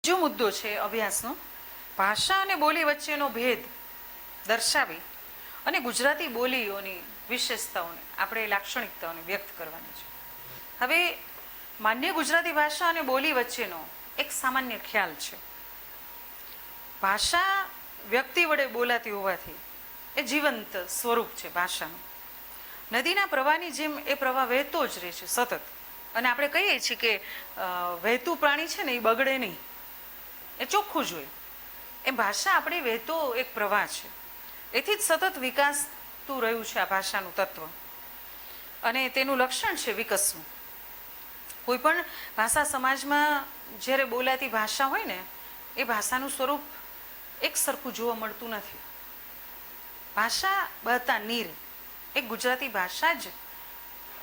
બીજો મુદ્દો છે અભ્યાસનો, ભાષા અને બોલી વચ્ચેનો ભેદ દર્શાવી અને ગુજરાતી બોલીઓની વિશેષતાઓને આપણે લાક્ષણિકતાઓને વ્યક્ત કરવાની છે. હવે માન્ય ગુજરાતી ભાષા અને બોલી વચ્ચેનો એક સામાન્ય ખ્યાલ છે. ભાષા વ્યક્તિ વડે બોલાતી હોવાથી એ જીવંત સ્વરૂપ છે ભાષાનું. નદીના પ્રવાહની જેમ એ પ્રવાહ વહેતો જ રહે છે સતત. અને આપણે કહીએ છીએ કે વહેતું પ્રાણી છે ને એ બગડે નહીં, એ ચોખ્ખું જ હોય. એ ભાષા આપણી વહેતો એક પ્રવાહ છે. એથી જ સતત વિકાસતું રહ્યું છે આ ભાષાનું તત્વ, અને તેનું લક્ષણ છે વિકસવું. કોઈ પણ ભાષા સમાજમાં જ્યારે બોલાતી ભાષા હોય ને, એ ભાષાનું સ્વરૂપ એક સરખું જોવા મળતું નથી. ભાષા બહતા નીર, એક ગુજરાતી ભાષા જ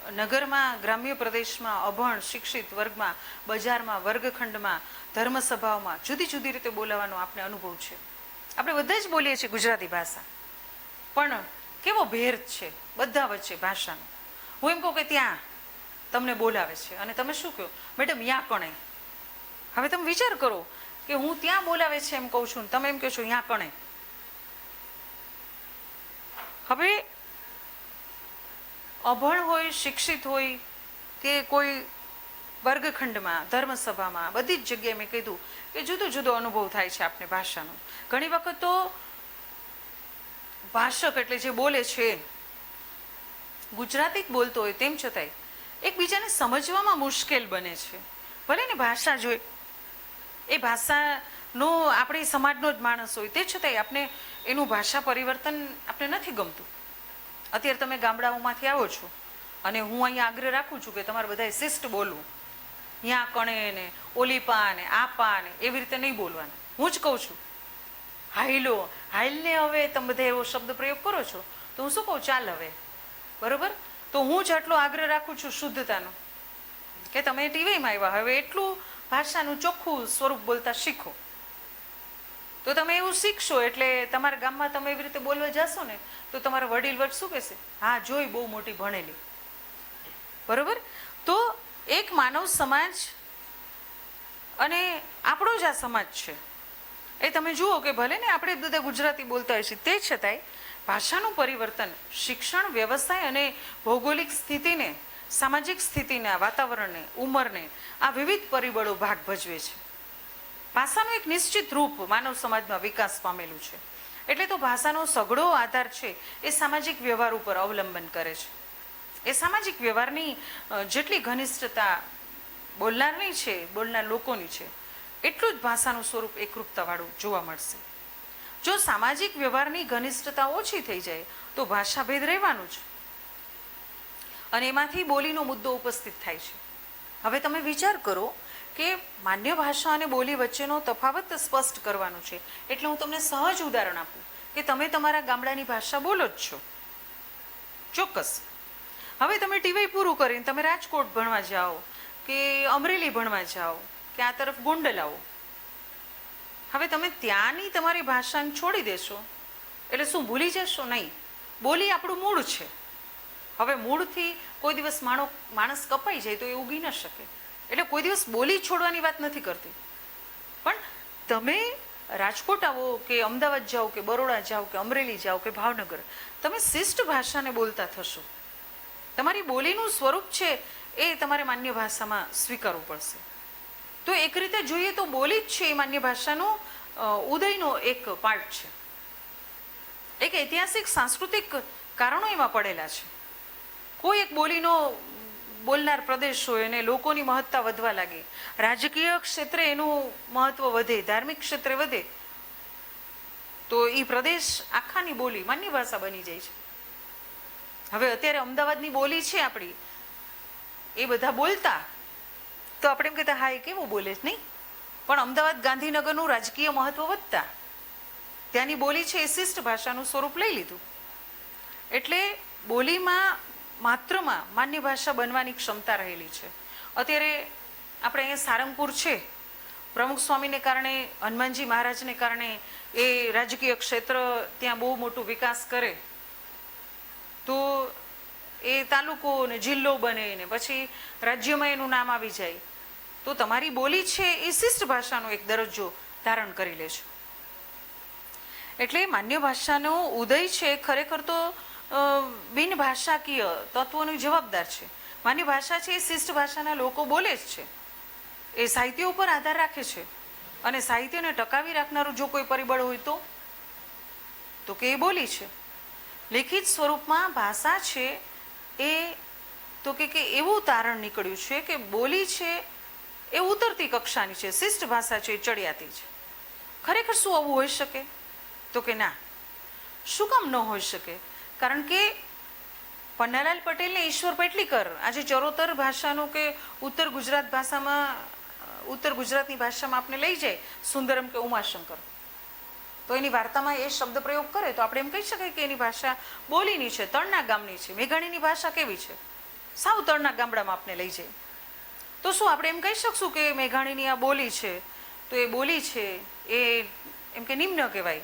નગરમાં, ગ્રામ્ય પ્રદેશમાં, અભણ શિક્ષિત વર્ગમાં, બજારમાં, વર્ગખંડમાં, ધર્મસભાઓમાં જુદી જુદી રીતે બોલાવાનો આપણે અનુભવ છે. આપણે બધા જ બોલીએ છીએ ગુજરાતી ભાષા, પણ કેવો ભેદ છે બધા વચ્ચે ભાષાનો. હું એમ કહું કે ત્યાં તમને બોલાવે છે અને તમે શું કહો, મેડમ યા કણે. હવે તમે વિચાર કરો કે હું ત્યાં બોલાવે છે એમ કહું છું, તમે એમ કહો છો યા કણે. હવે અભણ હોય, શિક્ષિત હોય કે કોઈ વર્ગખંડમાં, ધર્મસભામાં, બધી જ જગ્યાએ મેં કીધું કે જુદો જુદો અનુભવ થાય છે આપણે ભાષાનો. ઘણી વખત તો ભાષક એટલે જે બોલે છે ગુજરાતી જ બોલતો હોય તેમ છતાંય એકબીજાને સમજવામાં મુશ્કેલ બને છે. ભલે ને ભાષા જોઈ, એ ભાષાનો આપણી સમાજનો જ માણસ હોય તે છતાંય આપણે એનું ભાષા પરિવર્તન આપણે નથી ગમતું. અત્યારે તમે ગામડાઓમાંથી આવો છો અને હું અહીંયા આગ્રહ રાખું છું કે તમારે બધાએ શિસ્ત બોલવું, યા કણે ને ઓલી પા ને આ પા ને એવી રીતે નહીં બોલવાનું. હું જ કહું છું હાઈલો, હાઈલને હવે તમે બધા એવો શબ્દ પ્રયોગ કરો છો તો હું શું કહું, ચાલ હવે, બરોબર. તો હું જ આટલો આગ્રહ રાખું છું શુદ્ધતાનો કે તમે ટીવીમાં આવ્યા, હવે એટલું ભાષાનું ચોખ્ખું સ્વરૂપ બોલતા શીખો. તો તમે એવું શીખશો એટલે તમારા ગામમાં તમે એવી રીતે બોલવા જશો ને તો તમારા વડીલ વટ શું કહેશે, હા જોઈ બહુ મોટી ભણેલી, બરોબર. તો એક માનવ સમાજ અને આપણો જ આ સમાજ છે. એ તમે જુઓ કે ભલે ને આપણે બધા ગુજરાતી બોલતા હોય છે તે છતાંય ભાષાનું પરિવર્તન શિક્ષણ, વ્યવસાય અને ભૌગોલિક સ્થિતિને, સામાજિક સ્થિતિના, વાતાવરણને, ઉંમરને, આ વિવિધ પરિબળો ભાગ ભજવે છે. ભાષાનું એક નિશ્ચિત રૂપ માનવ સમાજમાં વિકાસ પામેલું છે. એટલે તો ભાષાનો સઘળો આધાર છે એ સામાજિક વ્યવહાર ઉપર અવલંબન કરે છે. એ સામાજિક વ્યવહારની જેટલી ઘનિષ્ઠતા બોલનારની છે, બોલનાર લોકોની છે, એટલું જ ભાષાનું સ્વરૂપ એકરૂપતાવાળું જોવા મળશે. જો સામાજિક વ્યવહારની ઘનિષ્ઠતા ઓછી થઈ જાય તો ભાષા ભેદ રહેવાનું જ, અને એમાંથી બોલીનો મુદ્દો ઉપસ્થિત થાય છે. હવે તમે વિચાર કરો કે માન્ય ભાષા અને બોલી વચ્ચેનો તફાવત સ્પષ્ટ કરવાનો છે. એટલે હું તમને સહજ ઉદાહરણ આપું કે તમે તમારા ગામડાની ભાષા બોલો જ છો, ચોક્કસ. હવે તમે ટીવાય પૂરું કરીને તમે રાજકોટ ભણવા જાઓ કે અમરેલી ભણવા જાઓ કે આ તરફ ગોંડલ આવો, હવે તમે ત્યાંની તમારી ભાષાને છોડી દેશો એટલે શું ભૂલી જશો? નહીં. બોલી આપણું મૂળ છે. હવે મૂળથી કોઈ દિવસ માણસ કપાઈ જાય તો એ ઉગી ન શકે. એટલે કોઈ દિવસ બોલી છોડવાની વાત નથી કરતી. પણ તમે રાજકોટ આવો કે અમદાવાદ જાઓ કે બરોડા જાઓ કે અમરેલી જાઓ કે ભાવનગર, તમે શિષ્ટ ભાષાને બોલતા થશો. તમારી બોલીનું સ્વરૂપ છે એ તમારે માન્ય ભાષામાં સ્વીકારવું પડશે. તો એક રીતે જોઈએ તો બોલી જ છે એ માન્ય ભાષાનો ઉદયનો એક પાર્ટ છે. એક ઐતિહાસિક સાંસ્કૃતિક કારણો એમાં પડેલા છે. કોઈ એક બોલીનો બોલનાર પ્રદેશ હોય અને લોકોની મહત્તા વધવા લાગે, રાજકીય ક્ષેત્રે એનું મહત્વ વધે, ધાર્મિક ક્ષેત્રે વધે, તો એ પ્રદેશ આખાની બોલી માન્ય ભાષા બની જાય છે. હવે અત્યારે અમદાવાદની બોલી છે આપણી, એ બધા બોલતા તો આપણે એમ કહેતા હા એ કેવું બોલે છે, નહીં. પણ અમદાવાદ, ગાંધીનગરનું રાજકીય મહત્વ વધતા ત્યાંની બોલી છે એ શિષ્ટ ભાષાનું સ્વરૂપ લઈ લીધું. એટલે બોલીમાં માત્રમાં માન્ય ભાષા બનવાની ક્ષમતા રહેલી છે. અત્યારે આપણે અહીંયા સારંગપુર છે, પ્રમુખ સ્વામીને કારણે, હનુમાનજી મહારાજને કારણે એ રાજકીય ક્ષેત્ર ત્યાં બહુ મોટું વિકાસ કરે તો એ તાલુકો ને જિલ્લો બને ને પછી રાજ્યમાં એનું નામ આવી જાય. તો તમારી બોલી છે એ શિષ્ટ ભાષાનો એક દરજ્જો ધારણ કરી લે છે. એટલે માન્ય ભાષાનો ઉદય છે ખરેખર તો બિન ભાષાકીય તત્વોની જવાબદાર છે. માન્ય ભાષા છે એ શિષ્ટ ભાષાના લોકો બોલે જ છે, એ સાહિત્ય ઉપર આધાર રાખે છે. અને સાહિત્યને ટકાવી રાખનારું જો કોઈ પરિબળ હોય તો કે એ બોલી છે. લિખિત સ્વરૂપમાં ભાષા છે એ તો કે એવું તારણ નીકળ્યું છે કે બોલી છે એ ઉતરતી કક્ષાની છે, શિષ્ટ ભાષા છે એ ચડિયાતી છે. ખરેખર શું આવું હોઈ શકે? તો કે ના. શું કામ ન હોઈ શકે? કારણ કે પન્નાલાલ પટેલ ને ઈશ્વર પેટલીકર આજે ચરોતર ભાષાનું કે ઉત્તર ગુજરાતની ભાષામાં આપણે લઈ જાય સુંદરમ કે ઉમાશંકર, તો એની વાર્તામાં એ શબ્દ પ્રયોગ કરે તો આપણે એમ કહી શકાય કે એની ભાષા બોલીની છે, તળના ગામની છે. મેઘાણીની ભાષા કેવી છે? સાવ તળના ગામડામાં આપણે લઈ જાય. તો શું આપણે એમ કહી શકશું કે મેઘાણીની આ બોલી છે તો એ બોલી છે એ એમ કે નિમ્ન કહેવાય,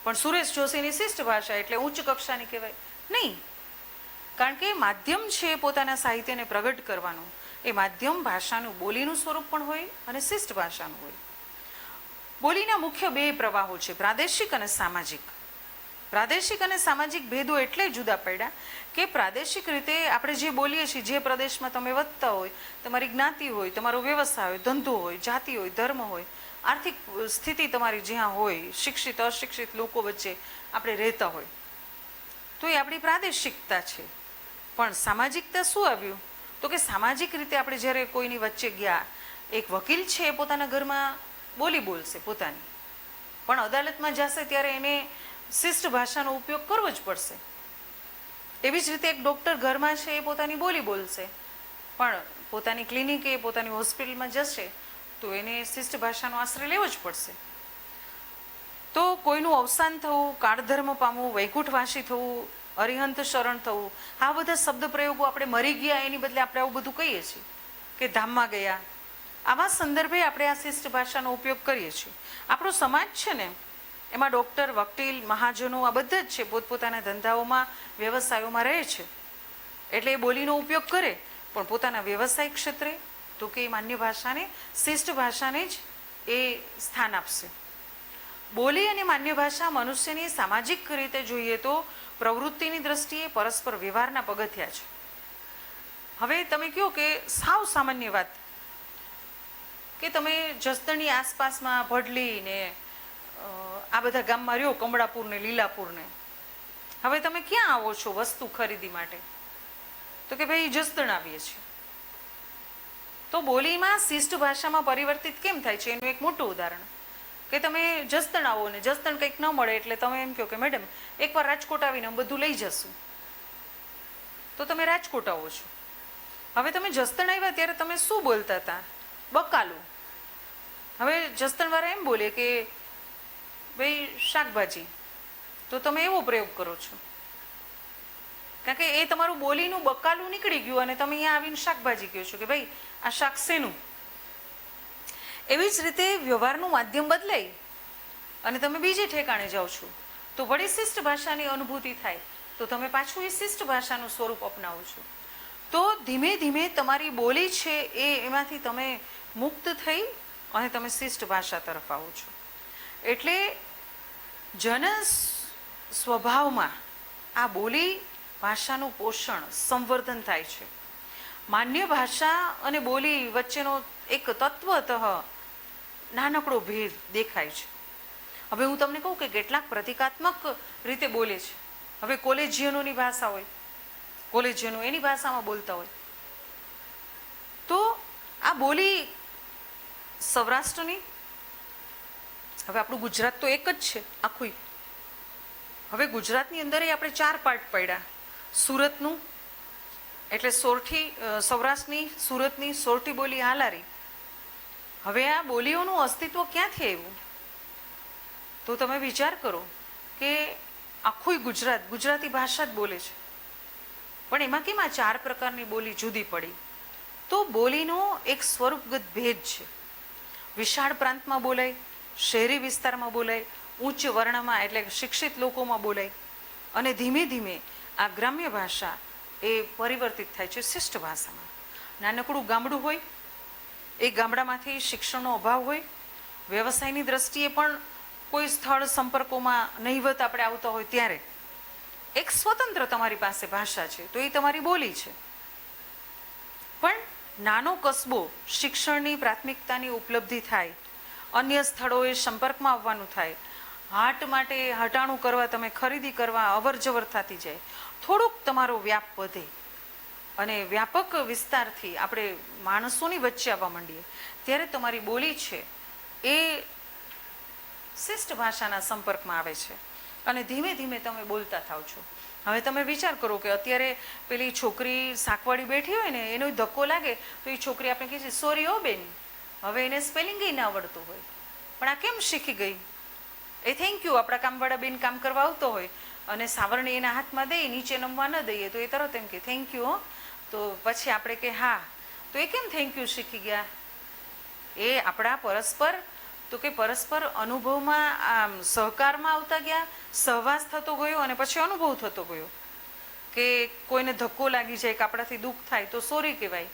પણ સુરેશ જોશીની શિષ્ટ ભાષા એટલે ઉચ્ચ કક્ષાની કહેવાય? નહીં. કારણ કે માધ્યમ છે પોતાના સાહિત્યને પ્રગટ કરવાનું, એ માધ્યમ ભાષાનું બોલીનું સ્વરૂપ પણ હોય અને શિષ્ટ ભાષાનું હોય. બોલીના મુખ્ય બે પ્રવાહો છે, પ્રાદેશિક અને સામાજિક. પ્રાદેશિક અને સામાજિક ભેદો એટલે જુદા પડ્યા કે પ્રાદેશિક રીતે આપણે જે બોલીએ છીએ, જે પ્રદેશમાં તમે વસતા હોય, તમારી જ્ઞાતિ હોય, તમારો વ્યવસાય હોય, ધંધો હોય, જાતિ હોય, ધર્મ હોય, આર્થિક સ્થિતિ તમારી જ્યાં હોય, શિક્ષિત અશિક્ષિત લોકો વચ્ચે આપણે રહેતા હોય, તો એ આપણી પ્રાદેશિકતા છે. પણ સામાજિકતા શું આવ્યું? તો કે સામાજિક રીતે આપણે જ્યારે કોઈની વચ્ચે ગયા, એક વકીલ છે એ પોતાના ઘરમાં બોલી બોલશે પોતાની, પણ અદાલતમાં જશે ત્યારે એને શિષ્ટ ભાષાનો ઉપયોગ કરવો જ પડશે. એવી જ રીતે એક ડૉક્ટર ઘરમાં છે એ પોતાની બોલી બોલશે, પણ પોતાની ક્લિનિકે પોતાની હોસ્પિટલમાં જશે તો એને શિષ્ટ ભાષાનો આશ્રય લેવો જ પડશે. તો કોઈનું અવસાન થવું, કાળધર્મ પામવું, વૈકુંઠવાસી થવું, અરિહંત શરણ થવું, આ બધા શબ્દ પ્રયોગો આપણે મરી ગયા એની બદલે આપણે આવું બધું કહીએ છીએ કે ધામમાં ગયા. આવા સંદર્ભે આપણે આ શિષ્ટ ભાષાનો ઉપયોગ કરીએ છીએ. આપણો સમાજ છે ને એમાં ડૉક્ટર, વકીલ, મહાજનો આ બધા જ છે, પોતપોતાના ધંધાઓમાં, વ્યવસાયોમાં રહે છે, એટલે એ બોલીનો ઉપયોગ કરે, પણ પોતાના વ્યવસાયિક ક્ષેત્રે તો કે માન્ય ભાષાને, શિષ્ટ ભાષાને જ એ સ્થાન આપશે. બોલી અને માન્ય ભાષા મનુષ્યની સામાજિક રીતે જોઈએ તો પ્રવૃત્તિની દ્રષ્ટિએ પરસ્પર વ્યવહારના પગથિયા છે. હવે તમે કહો કે સાવ સામાન્ય વાત કે તમે જસદણની આસપાસમાં ભડલી ને આ બધા ગામમાં રહ્યો, કમળાપુર ને લીલાપુર ને, હવે તમે ક્યાં આવો છો વસ્તુ ખરીદી માટે? તો કે ભાઈ જસદણ આવીએ છીએ. તો બોલીમાં શિષ્ટ ભાષામાં પરિવર્તિત કેમ થાય છે એનું એક મોટું ઉદાહરણ કે તમે જસદણ આવો ને જસદણ કંઈક ન મળે એટલે તમે એમ કહો કે મેડમ એકવાર રાજકોટ આવીને અમે બધું લઈ જશું, તો તમે રાજકોટ આવો છો. હવે તમે જસદણ આવ્યા ત્યારે તમે શું બોલતા હતા? બકાલું. હવે જસદણવાળા એમ બોલે કે ભાઈ શાકભાજી, તો તમે એવો પ્રયોગ કરો છો, કારણ કે એ તમારું બોલીનું બકાલું નીકળી ગયું અને તમે અહીંયા આવીને શાકભાજી કહો છો કે ભાઈ આ શાક શેનું. એવી જ રીતે વ્યવહારનું માધ્યમ બદલાય અને તમે બીજે ઠેકાણે જાઓ છો તો વળી શિષ્ટ ભાષાની અનુભૂતિ થાય, તો તમે પાછું એ શિષ્ટ ભાષાનું સ્વરૂપ અપનાવો છો. તો ધીમે ધીમે તમારી બોલી છે એમાંથી તમે મુક્ત થઈ અને તમે શિષ્ટ ભાષા તરફ આવો છો. એટલે જન સ્વભાવમાં આ બોલી ભાષાનું પોષણ, સંવર્ધન થાય છે. માન્ય ભાષા અને બોલી વચ્ચેનો એક તત્વતઃ નાનકડો ભેદ દેખાય છે. હવે હું તમને કહું કે કેટલાક પ્રતિકાત્મક રીતે બોલે છે. હવે કોલેજિયનોની ભાષા હોય, કોલેજિયનો એની ભાષામાં બોલતા હોય, તો આ બોલી સૌરાષ્ટ્રની, હવે આપણું ગુજરાત તો એક જ છે આખું. હવે ગુજરાતની અંદર આપણે 4 પાર્ટ પડ્યા. સુરતનું એટલે સોરઠી, સૌરાષ્ટ્રની, સુરતની, સોરઠી બોલી, હાલારી. હવે આ બોલીઓનું અસ્તિત્વ ક્યાંથી આવ્યું? તો તમે વિચાર કરો કે આખું ગુજરાત ગુજરાતી ભાષા જ બોલે છે, પણ એમાં કેમ આ 4 પ્રકારની બોલી જુદી પડી? તો બોલીનો એક સ્વરૂપગત ભેદ છે. વિશાળ પ્રાંતમાં બોલાય, શહેરી વિસ્તારમાં બોલાય, ઉચ્ચ વર્ણમાં એટલે શિક્ષિત લોકોમાં બોલાય, અને ધીમે ધીમે આ ગ્રામ્ય ભાષા એ પરિવર્તિત થાય છે શિષ્ટ ભાષામાં. નાનકડું ગામડું હોય એ ગામડામાંથી શિક્ષણનો અભાવ હોય, વ્યવસાયની દ્રષ્ટિએ પણ કોઈ સ્થળ સંપર્કોમાં નહિવત આપણે આવતા હોય ત્યારે એક સ્વતંત્ર તમારી પાસે ભાષા છે તો એ તમારી બોલી છે. પણ નાનો કસ્બો શિક્ષણની પ્રાથમિકતાની ઉપલબ્ધિ થાય, અન્ય સ્થળોએ સંપર્કમાં આવવાનું થાય, હાટ માટે હટાણું કરવા, તમે ખરીદી કરવા અવર જવર થતી જાય, થોડુંક તમારો વ્યાપ વધે અને વ્યાપક વિસ્તારથી આપણે માણસોની વચ્ચે આવવા માંડીએ ત્યારે તમારી બોલી છે એ શિષ્ટ ભાષાના સંપર્કમાં આવે છે અને ધીમે ધીમે તમે બોલતા થાવ છો. હવે તમે વિચાર કરો કે અત્યારે પેલી છોકરી શાકવાળી બેઠી હોય ને એનો ધક્કો લાગે તો એ છોકરી આપણે કહે છે સોરી ઓ બેન, હવે એને સ્પેલિંગ ના આવડતું હોય પણ આ કેમ શીખી ગઈ? એ થેન્ક યુ આપણા કામવાળા બેન કામ કરવા આવતો હોય અને સાવરણી એના હાથમાં દઈ નીચે નમવા ન દઈએ તો એ તરત એમ કે થેન્ક યુ હો, તો પછી આપણે કે હા, તો એ કેમ થેન્ક યુ શીખી ગયા? એ આપણા પરસ્પર તો કે પરસ્પર અનુભવમાં સહકારમાં આવતા ગયા, સહવાસ થતો ગયો અને પછી અનુભવ થતો ગયો કે કોઈને ધક્કો લાગી જાય કે આપણાથી દુઃખ થાય તો સોરી કહેવાય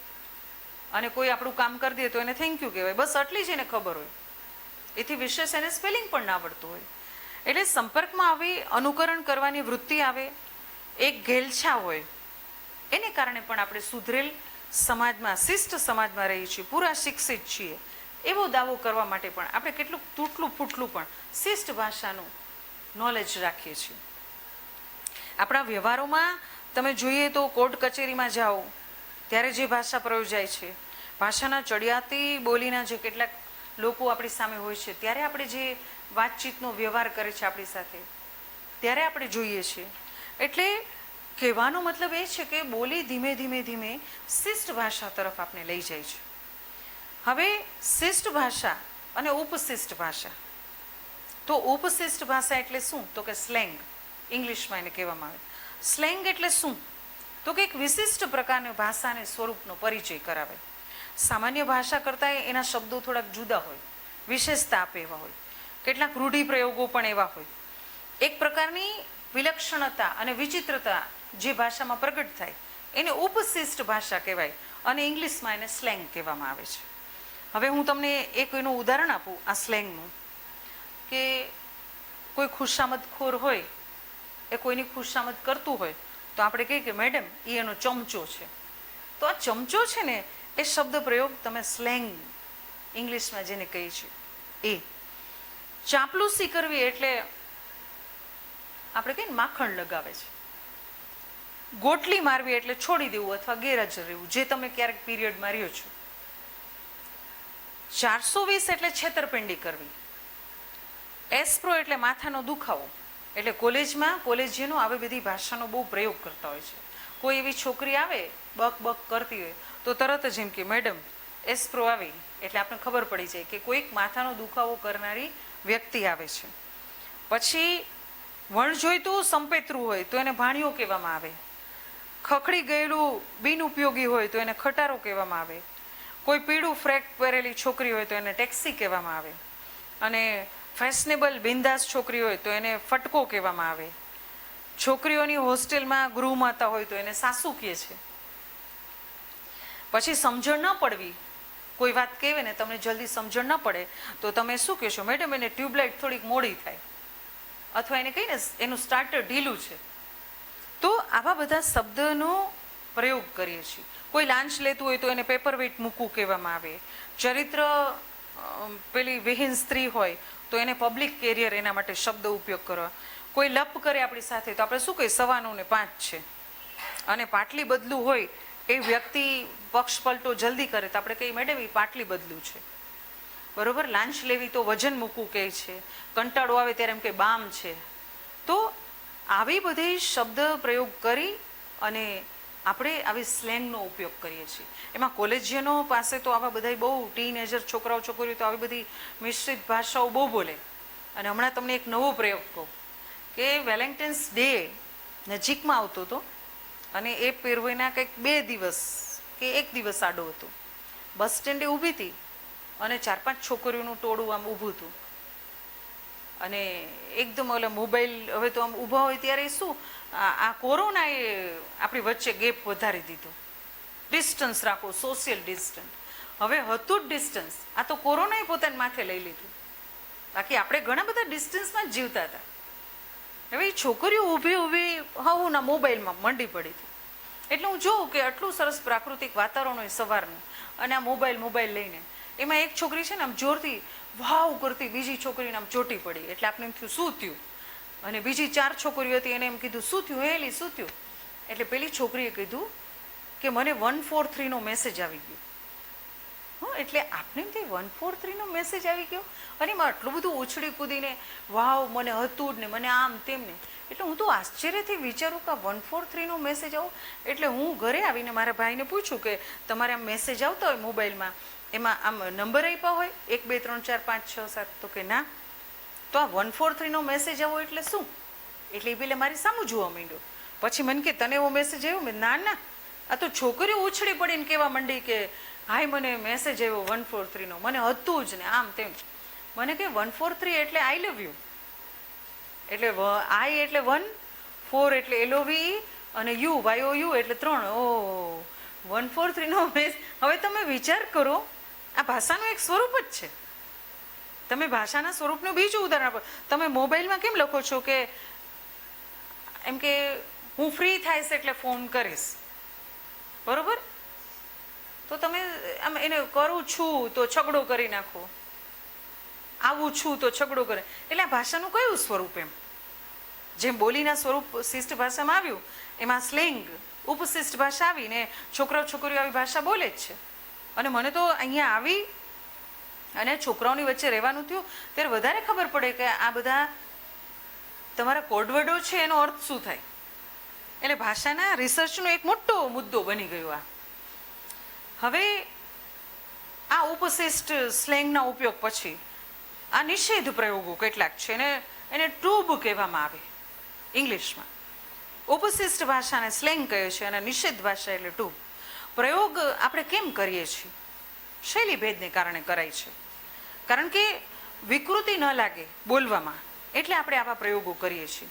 અને કોઈ આપણું કામ કરી દે તો એને થેન્ક યુ કહેવાય. બસ આટલી જ એને ખબર હોય, એથી વિશેષ એને સ્પેલિંગ પણ ના આવડતું હોય. એટલે સંપર્કમાં આવી અનુકરણ કરવાની વૃત્તિ આવે, એક ઘેલછા હોય, એને કારણે પણ આપણે સુધરેલ સમાજમાં, શિષ્ટ સમાજમાં રહીએ છીએ, પૂરા શિક્ષિત છીએ એવો દાવો કરવા માટે પણ આપણે કેટલુંક તૂટલું ફૂટલું પણ શિષ્ટ ભાષાનું નોલેજ રાખીએ છીએ. આપણા વ્યવહારોમાં તમે જોઈએ તો કોર્ટ કચેરીમાં જાઓ ત્યારે જે ભાષા પ્રયોજાય છે, ભાષાના ચડિયાતી બોલીના જે કેટલાક લોકો આપણી સામે હોય છે ત્યારે આપણે જે વાતચીતનો વ્યવહાર કરે છે આપણી સાથે ત્યારે આપણે જોઈએ છીએ. એટલે કહેવાનો મતલબ એ છે કે બોલી ધીમે ધીમે ધીમે શિષ્ટ ભાષા તરફ આપણે લઈ જાય છે. હવે શિષ્ટ ભાષા અને ઉપશિષ્ટ ભાષા, તો ઉપશિષ્ટ ભાષા એટલે શું? તો કે સ્લેંગ, ઇંગ્લિશમાં એને કહેવામાં આવે. સ્લેંગ એટલે શું? તો કે એક વિશિષ્ટ પ્રકારની ભાષાને સ્વરૂપનો પરિચય કરાવે. સામાન્ય ભાષા કરતાં એના શબ્દો થોડાક જુદા હોય, વિશેષતા આપે એવા હોય, કેટલાક રૂઢિપ્રયોગો પણ એવા હોય. એક પ્રકારની વિલક્ષણતા અને વિચિત્રતા જે ભાષામાં પ્રગટ થાય એને ઉપશિષ્ટ ભાષા કહેવાય અને ઇંગ્લિશમાં એને સ્લેંગ કહેવામાં આવે છે. હવે હું તમને એક એનું ઉદાહરણ આપું આ સ્લેંગનું, કે કોઈ ખુશામદખોર હોય એ કોઈની ખુશામદ કરતું હોય તો આપણે કહીએ કે મેડમ એ એનો ચમચો છે. તો આ ચમચો છે ને એ શબ્દ પ્રયોગ તમે સ્લેંગ ઇંગ્લિશમાં જેને કહીએ છીએ એ. ચાંપલુસી કરવી એટલે આપણે કહીએ ને માખણ લગાવે છે. ગોટલી મારવી એટલે છોડી દેવું અથવા ગેરહાજર રહેવું, જે તમે ક્યારેક પીરિયડમાં રહ્યો છો. 420 એટલે છેતરપિંડી કરવી. એસ્પ્રો એટલે માથાનો દુખાવો. એટલે કોલેજમાં કોલેજિયનો આવી બધી ભાષાનો બહુ પ્રયોગ કરતા હોય છે. કોઈ એવી છોકરી આવે બક બક કરતી હોય તો તરત જ એમ કે મેડમ એસ્પ્રો આવી, એટલે આપણે ખબર પડી જાય કે કોઈક માથાનો દુખાવો કરનારી વ્યક્તિ આવે છે. પછી વણજોઈતું સંપેતરું હોય તો એને ભાણિયો કહેવામાં આવે. ખખડી ગયેલું બિનઉપયોગી હોય તો એને ખટારો કહેવામાં આવે. કોઈ પીળું ફ્રેક પહેરેલી છોકરી હોય તો એને ટેક્સી કહેવામાં આવે અને ફેશનેબલ બિંદાસ છોકરી હોય તો એને ફટકો કહેવામાં આવે. છોકરીઓની હોસ્ટેલમાં ગૃહમાતા હોય તો એને સાસુ કહે છે. પછી સમજણ ન પડવી, કોઈ વાત કહેવે ને તમને જલ્દી સમજણ ન પડે તો તમે શું કહેશો? મેડમ એને ટ્યુબલાઇટ થોડીક મોડી થાય, અથવા એને કહીને એનું સ્ટાર્ટર ઢીલું છે. તો આવા બધા શબ્દનો પ્રયોગ કરીએ છીએ. કોઈ લાંચ લેતું હોય તો એને પેપરવેટ મૂકવું કહેવામાં આવે. ચરિત્ર પેલી વિહીન સ્ત્રી હોય તો એને પબ્લિક કેરિયર એના માટે શબ્દ ઉપયોગ કરવા. કોઈ લપ કરે આપણી સાથે તો આપણે શું કહીએ? 9:15 ને 5 છે. અને પાટલી બદલું હોય એ વ્યક્તિ પક્ષ પલટો જલ્દી કરે તો આપણે કહીએ મેડમ એ પાટલી બદલું છે. બરોબર? લાંચ લેવી તો વજન મૂકવું કહે છે. કંટાળો આવે ત્યારે એમ કે બામ છે. તો આવી બધી શબ્દ પ્રયોગ કરી અને આપણે આવી સ્લેંગનો ઉપયોગ કરીએ છીએ. એમાં કોલેજિયનો પાસે તો આવા બધા બહુ ટીનેજર છોકરાઓ છોકરીઓ તો આવી બધી મિશ્રિત ભાષાઓ બહુ બોલે. અને હમણાં તમને એક નવો પ્રયોગ કહું કે વેલેન્ટાઇન્સ ડે નજીકમાં આવતો હતો અને એ પહેરવેના કંઈક 2 દિવસ કે 1 દિવસ આડો હતો. બસ સ્ટેન્ડે ઊભી હતી અને 4-5 છોકરીઓનું ટોળું આમ ઊભું હતું અને એકદમ ઓલા મોબાઈલ હવે તો આમ ઊભા હોય ત્યારે શું આ કોરોનાએ આપણી વચ્ચે ગેપ વધારી દીધો. ડિસ્ટન્સ રાખો, સોશિયલ ડિસ્ટન્સ. હવે હતું જ ડિસ્ટન્સ. આ તો કોરોનાએ પોતાને માથે લઈ લીધું. બાકી આપણે ઘણા બધા ડિસ્ટન્સમાં જ જીવતા હતા. હવે એ છોકરીઓ ઊભી ઊભી હવના મોબાઈલમાં મંડી પડી હતી. એટલે હું જોઉં કે આટલું સરસ પ્રાકૃતિક વાતાવરણ હોય સવારનું, અને આ મોબાઈલ લઈને એમાં એક છોકરી છે ને આમ જોરથી વાવ કરતી બીજી છોકરીને આમ ચોટી પડી. એટલે આપણે એમ થયું શું થયું, અને બીજી 4 છોકરીઓ હતી એને એમ કીધું શું થયું હેલી શું થયું. એટલે પેલી છોકરીએ કીધું કે મને 143નો મેસેજ આવી ગયો. એટલે આપણે એમ થાય 143નો મેસેજ આવી ગયો, અને એમાં આટલું બધું ઉછળી કૂદીને વાવ મને હતું જ ને મને આમ તેમ ને. એટલે હું તો આશ્ચર્યથી વિચારું કે 143નો મેસેજ આવો. એટલે હું ઘરે આવીને મારા ભાઈને પૂછું કે તમારે આમ મેસેજ આવતા હોય મોબાઈલમાં, એમાં આમ નંબર આપ્યા હોય 1 2 3 4 5 6 7? તો કે ના. તો આ 143નો મેસેજ આવો એટલે શું? એટલે એ પેલે મારી સામું જોવા માંડ્યો. પછી મને કે તને એવો મેસેજ આવ્યો? મેં ના ના, આ તો છોકરીઓ ઉછળી પડીને કહેવા માંડી કે હાય મને મેસેજ આવ્યો 143નો, મને હતું જ ને આમ તેમ. મને કે 143 એટલે આઈ લવ યુ, એટલે આઈ એટલે 1, 4 એટલે LOVE, અને YOU એટલે 3. ઓ 143નો મેસેજ. હવે તમે વિચાર કરો, આ ભાષાનું એક સ્વરૂપ જ છે. તમે ભાષાના સ્વરૂપનું બીજું ઉદાહરણ આપો. તમે મોબાઈલમાં કેમ લખો છો કે એમ કે હું ફ્રી થાઈશ એટલે ફોન કરીશ, બરોબર? તો તમે આમ એને કરું છું તો છગડો કરી નાખો, આવું છું તો છગડો કરે. એટલે આ ભાષાનું કયું સ્વરૂપ? એમ જેમ બોલીના સ્વરૂપ શિષ્ટ ભાષામાં આવ્યું, એમાં સ્લેંગ ઉપશિષ્ટ ભાષા આવીને છોકરાઓ છોકરીઓ આવી ભાષા બોલે જ છે. અને મને તો અહીંયા આવી અને છોકરાઓની વચ્ચે રહેવાનું થયું ત્યારે વધારે ખબર પડે કે આ બધા તમારા કોડવર્ડો છે એનો અર્થ શું થાય. એટલે ભાષાના રિસર્ચનો એક મોટો મુદ્દો બની ગયો આ. હવે આ ઉપશિષ્ટ સ્લેંગના ઉપયોગ પછી આ નિષેધ પ્રયોગો કેટલાક છે, એને ટ્યુબ કહેવામાં આવે ઇંગ્લિશમાં. ઉપશિષ્ટ ભાષાને સ્લેંગ કહે છે અને નિષેધ ભાષા એટલે ટ્યુબ. પ્રયોગ આપણે કેમ કરીએ છીએ? શૈલી ભેદને કારણે કરાય છે. કારણ કે વિકૃતિ ન લાગે બોલવામાં, એટલે આપણે આવા પ્રયોગો કરીએ છીએ.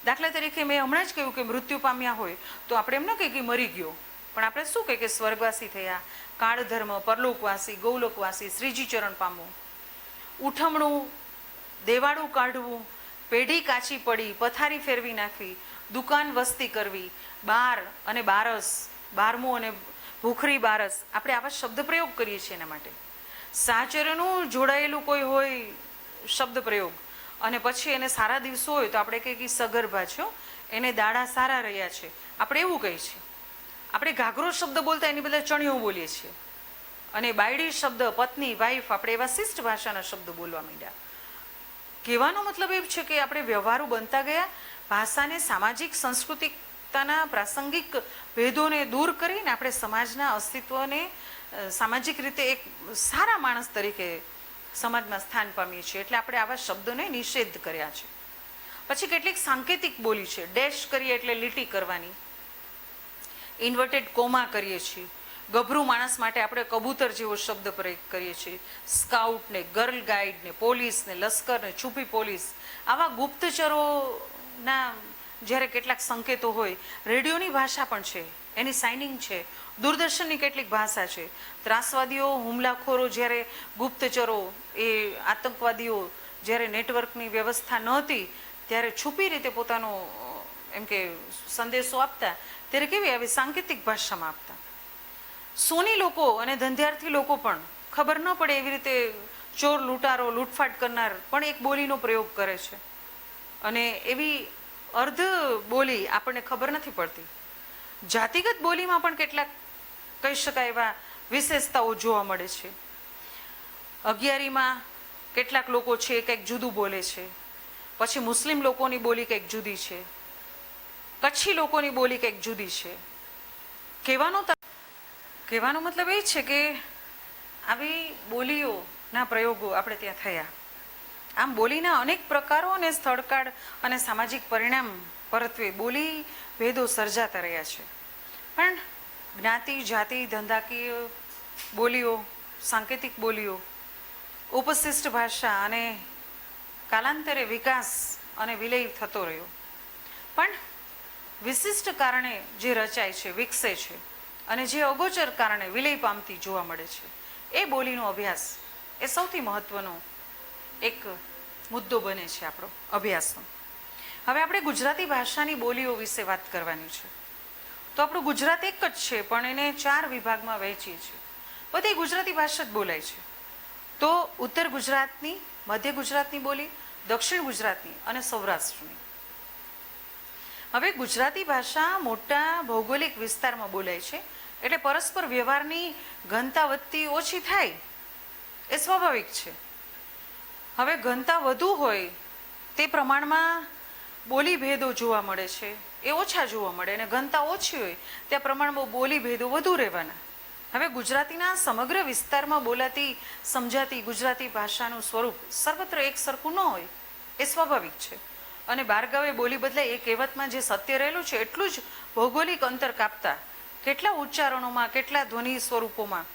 દાખલા તરીકે મેં હમણાં જ કહ્યું કે મૃત્યુ પામ્યા હોય તો આપણે એમ ન કહીએ કે મરી ગયો, પણ આપણે શું કહીએ કે સ્વર્ગવાસી થયા, કાળધર્મ, પરલોકવાસી, ગૌલોકવાસી, શ્રીજી ચરણ પામવું. ઉઠમણું, દેવાળું કાઢવું, પેઢી કાચી પડી, પથારી ફેરવી નાખવી, દુકાન વસ્તી કરવી, બાર અને બારસ, 12મું અને ભૂખરી બારસ, આપણે આવા શબ્દ પ્રયોગ કરીએ છીએ. એના માટે સાહચર્યનું જોડાયેલું કોઈ હોય શબ્દ પ્રયોગ, અને પછી એને સારા દિવસો હોય તો આપણે કહીએ કે સગર્ભા છો, એને દાડા સારા રહ્યા છે, આપણે એવું કહીએ છીએ. આપણે ઘાઘરો શબ્દ બોલતા એની બદલે ચણિયું બોલીએ છીએ. અને બાયડી શબ્દ પત્ની, વાઈફ, આપણે એવા શિષ્ટ ભાષાના શબ્દ બોલવા માંડ્યા. કહેવાનો મતલબ એ છે કે આપણે વ્યવહારુ બનતા ગયા. ભાષાને સામાજિક સાંસ્કૃતિકતાના પ્રાસંગિક ભેદોને દૂર કરીને આપણે સમાજના અસ્તિત્વને સામાજિક રીતે એક સારા માણસ તરીકે સમાજમાં સ્થાન પામીએ છીએ. એટલે આપણે આવા શબ્દોને નિષેધ કર્યા છે. પછી કેટલીક સાંકેતિક બોલી છે. ડેશ કરીએ એટલે લીટી કરવાની, ઇન્વર્ટેડ કોમા કરીએ છીએ. ગભરું માણસ માટે આપણે કબૂતર જેવો શબ્દ પ્રયોગ કરીએ છીએ. સ્કાઉટ ને, ગર્લ ગાઈડ ને, પોલીસ ને, લશ્કર ને, છુપી પોલીસ, આવા ગુપ્તચરોના જ્યારે કેટલાક સંકેતો હોય. રેડિયોની ભાષા પણ છે, એની સાઇનિંગ છે. દૂરદર્શનની કેટલીક ભાષા છે. ત્રાસવાદીઓ, હુમલાખોરો, જ્યારે ગુપ્તચરો, એ આતંકવાદીઓ જ્યારે નેટવર્કની વ્યવસ્થા નહોતી ત્યારે છુપી રીતે પોતાનો એમ કે સંદેશો આપતા, ત્યારે કેવી આવી સાંકેતિક ભાષામાં આપતા. સોની લોકો અને ધંધ્યાર્થી લોકો પણ ખબર ન પડે એવી રીતે ચોર, લૂંટારો, લૂંટફાટ કરનાર પણ એક બોલીનો પ્રયોગ કરે છે. અને એવી અર્ધ બોલી આપણને ખબર નથી પડતી. જાતિગત બોલીમાં પણ કેટલાક કહી શકાય એવા વિશેષતાઓ જોવા મળે છે. અગિયારીમાં કેટલાક લોકો છે કંઈક જુદું બોલે છે. પછી મુસ્લિમ લોકોની બોલી કંઈક જુદી છે, કચ્છી લોકોની બોલી કંઈક જુદી છે. કહેવાનો મતલબ એ છે કે આવી બોલીઓના પ્રયોગો આપણે ત્યાં થયા. આમ બોલીના અનેક પ્રકારો અને સ્થળકાળ અને સામાજિક પરિણામ પરત્વે બોલી ભેદો સર્જાતા રહ્યા છે. પણ જ્ઞાતિ, જાતિ, ધંધાકીય બોલીઓ, સાંકેતિક બોલીઓ, ઉપશિષ્ટ ભાષા અને કાલાંતરે વિકાસ અને વિલય થતો રહ્યો. પણ વિશિષ્ટ કારણે જે રચાય છે, વિકસે છે, અને જે અગોચર કારણે વિલય પામતી જોવા મળે છે, એ બોલીનો અભ્યાસ એ સૌથી મહત્વનો એક મુદ્દો બને છે આપણો અભ્યાસનો. હવે આપણે ગુજરાતી ભાષાની બોલીઓ વિશે વાત કરવાની છે. તો આપણું ગુજરાત એક જ છે, પણ એને 4 વિભાગમાં વહેંચીએ છીએ. બધી ગુજરાતી ભાષા જ બોલાય છે. તો ઉત્તર ગુજરાતની, મધ્ય ગુજરાતની બોલી, દક્ષિણ ગુજરાતની અને સૌરાષ્ટ્રની. હવે ગુજરાતી ભાષા મોટા ભૌગોલિક વિસ્તારમાં બોલાય છે, એટલે પરસ્પર વ્યવહારની ઘનતા વધતી ઓછી થાય એ સ્વાભાવિક છે. હવે ઘનતા વધુ હોય તે પ્રમાણમાં બોલી ભેદો જોવા મળે છે, એ ઓછા જોવા મળે, અને ઘનતા ઓછી હોય ત્યાં પ્રમાણમાં બોલી ભેદો વધુ રહેવાના. હવે ગુજરાતીના સમગ્ર વિસ્તારમાં બોલાતી સમજાતી ગુજરાતી ભાષાનું સ્વરૂપ સર્વત્ર એક સરખું ન હોય એ સ્વાભાવિક છે. અને બારગાવે બોલી બદલાય એ કહેવતમાં જે સત્ય રહેલું છે એટલું જ ભૌગોલિક અંતર કાપતા કેટલા ઉચ્ચારણોમાં, કેટલા ધ્વનિ સ્વરૂપોમાં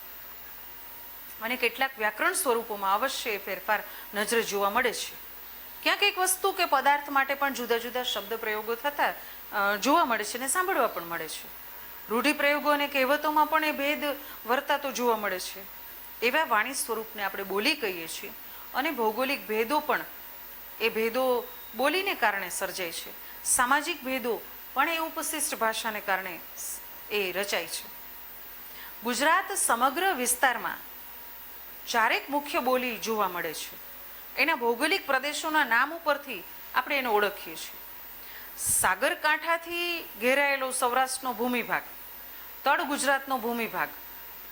અને કેટલાક વ્યાકરણ સ્વરૂપોમાં અવશ્ય એ ફેરફાર નજરે જોવા મળે છે. ક્યાંક એક વસ્તુ કે પદાર્થ માટે પણ જુદા જુદા શબ્દ પ્રયોગો થતા જોવા મળે છે અને સાંભળવા પણ મળે છે. રૂઢિપ્રયોગો અને કહેવતોમાં પણ એ ભેદ વર્તાતો જોવા મળે છે. એવા વાણી સ્વરૂપને આપણે બોલી કહીએ છીએ. અને ભૌગોલિક ભેદો પણ એ ભેદો બોલીને કારણે સર્જાય છે. સામાજિક ભેદો પણ એ ઉપશિષ્ટ ભાષાને કારણે એ રચાય છે. ગુજરાત સમગ્ર વિસ્તારમાં 4 મુખ્ય બોલી જોવા મળે છે. એના ભૌગોલિક પ્રદેશોના નામ ઉપરથી આપણે એને ઓળખીએ છીએ. સાગરકાંઠાથી ઘેરાયેલો સૌરાષ્ટ્રનો ભૂમિભાગ, તળ ગુજરાતનો ભૂમિભાગ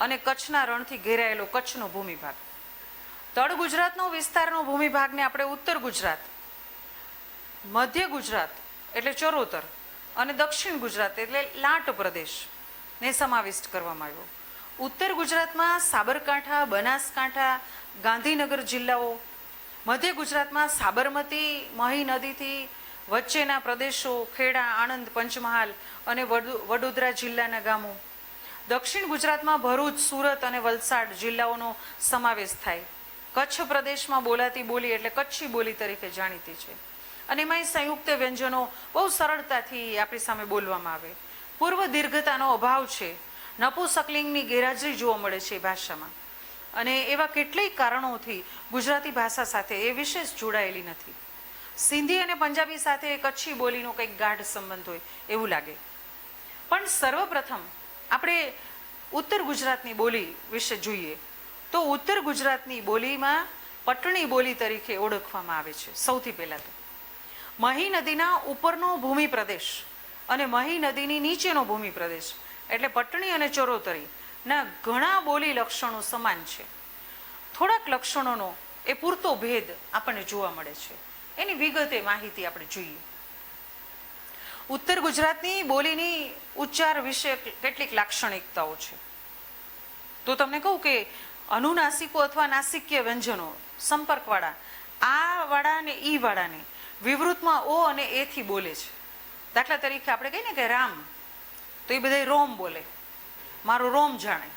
અને કચ્છના રણથી ઘેરાયેલો કચ્છનો ભૂમિભાગ. તળ ગુજરાતનો વિસ્તારનો ભૂમિભાગને આપણે ઉત્તર ગુજરાત, મધ્ય ગુજરાત એટલે ચરોતર અને દક્ષિણ ગુજરાત એટલે લાટ પ્રદેશને સમાવિષ્ટ કરવામાં આવ્યો. ઉત્તર ગુજરાતમાં સાબરકાંઠા, બનાસકાંઠા, ગાંધીનગર જિલ્લાઓ, મધ્ય ગુજરાતમાં સાબરમતી, મહી નદીથી વચ્ચેના પ્રદેશો, ખેડા, આણંદ, પંચમહાલ અને વડોદરા જિલ્લાના ગામો. દક્ષિણ ગુજરાતમાં ભરૂચ, સુરત અને વલસાડ જિલ્લાઓનો સમાવેશ થાય. કચ્છ પ્રદેશમાં બોલાતી બોલી એટલે કચ્છી બોલી તરીકે જાણીતી છે. અને એમાંય સંયુક્ત વ્યંજનો બહુ સરળતાથી આપણી સામે બોલવામાં આવે. પૂર્વ દીર્ઘતાનો અભાવ છે. નપુંસકલિંગની ગેરહાજરી જોવા મળે છે એ ભાષામાં. અને એવા કેટલાય કારણોથી ગુજરાતી ભાષા સાથે એ વિશેષ જોડાયેલી નથી. સિંધી અને પંજાબી સાથે કચ્છી બોલીનો કંઈક ગાઢ સંબંધ હોય એવું લાગે. પણ સર્વપ્રથમ આપણે ઉત્તર ગુજરાતની બોલી વિશે જોઈએ તો ઉત્તર ગુજરાતની બોલીમાં પટણી બોલી તરીકે ઓળખવામાં આવે છે. સૌથી પહેલાં તો મહી નદીના ઉપરનો ભૂમિ પ્રદેશ અને મહી નદીની નીચેનો ભૂમિ પ્રદેશ એટલે પટણી અને ચરોતરીના ઘણા બોલી લક્ષણો સમાન છે. થોડાક લક્ષણોનો એ પૂરતો ભેદ આપણને જોવા મળે છે. એની વિગતે માહિતી આપણે જોઈએ. ઉત્તર ગુજરાતની બોલીની ઉચ્ચાર વિશે કેટલીક લાક્ષણિકતાઓ છે. તો તમને કહું કે અનુનાસિકો અથવા નાસિક્ય વ્યંજનો સંપર્કવાળા આ વાળા અને ઈ વાળાને વિવૃતમાં ઓ અને એથી બોલે છે. દાખલા તરીકે આપણે કહીએ ને કે રામ, તો એ બધા રોમ બોલે, મારો રોમ જાણે.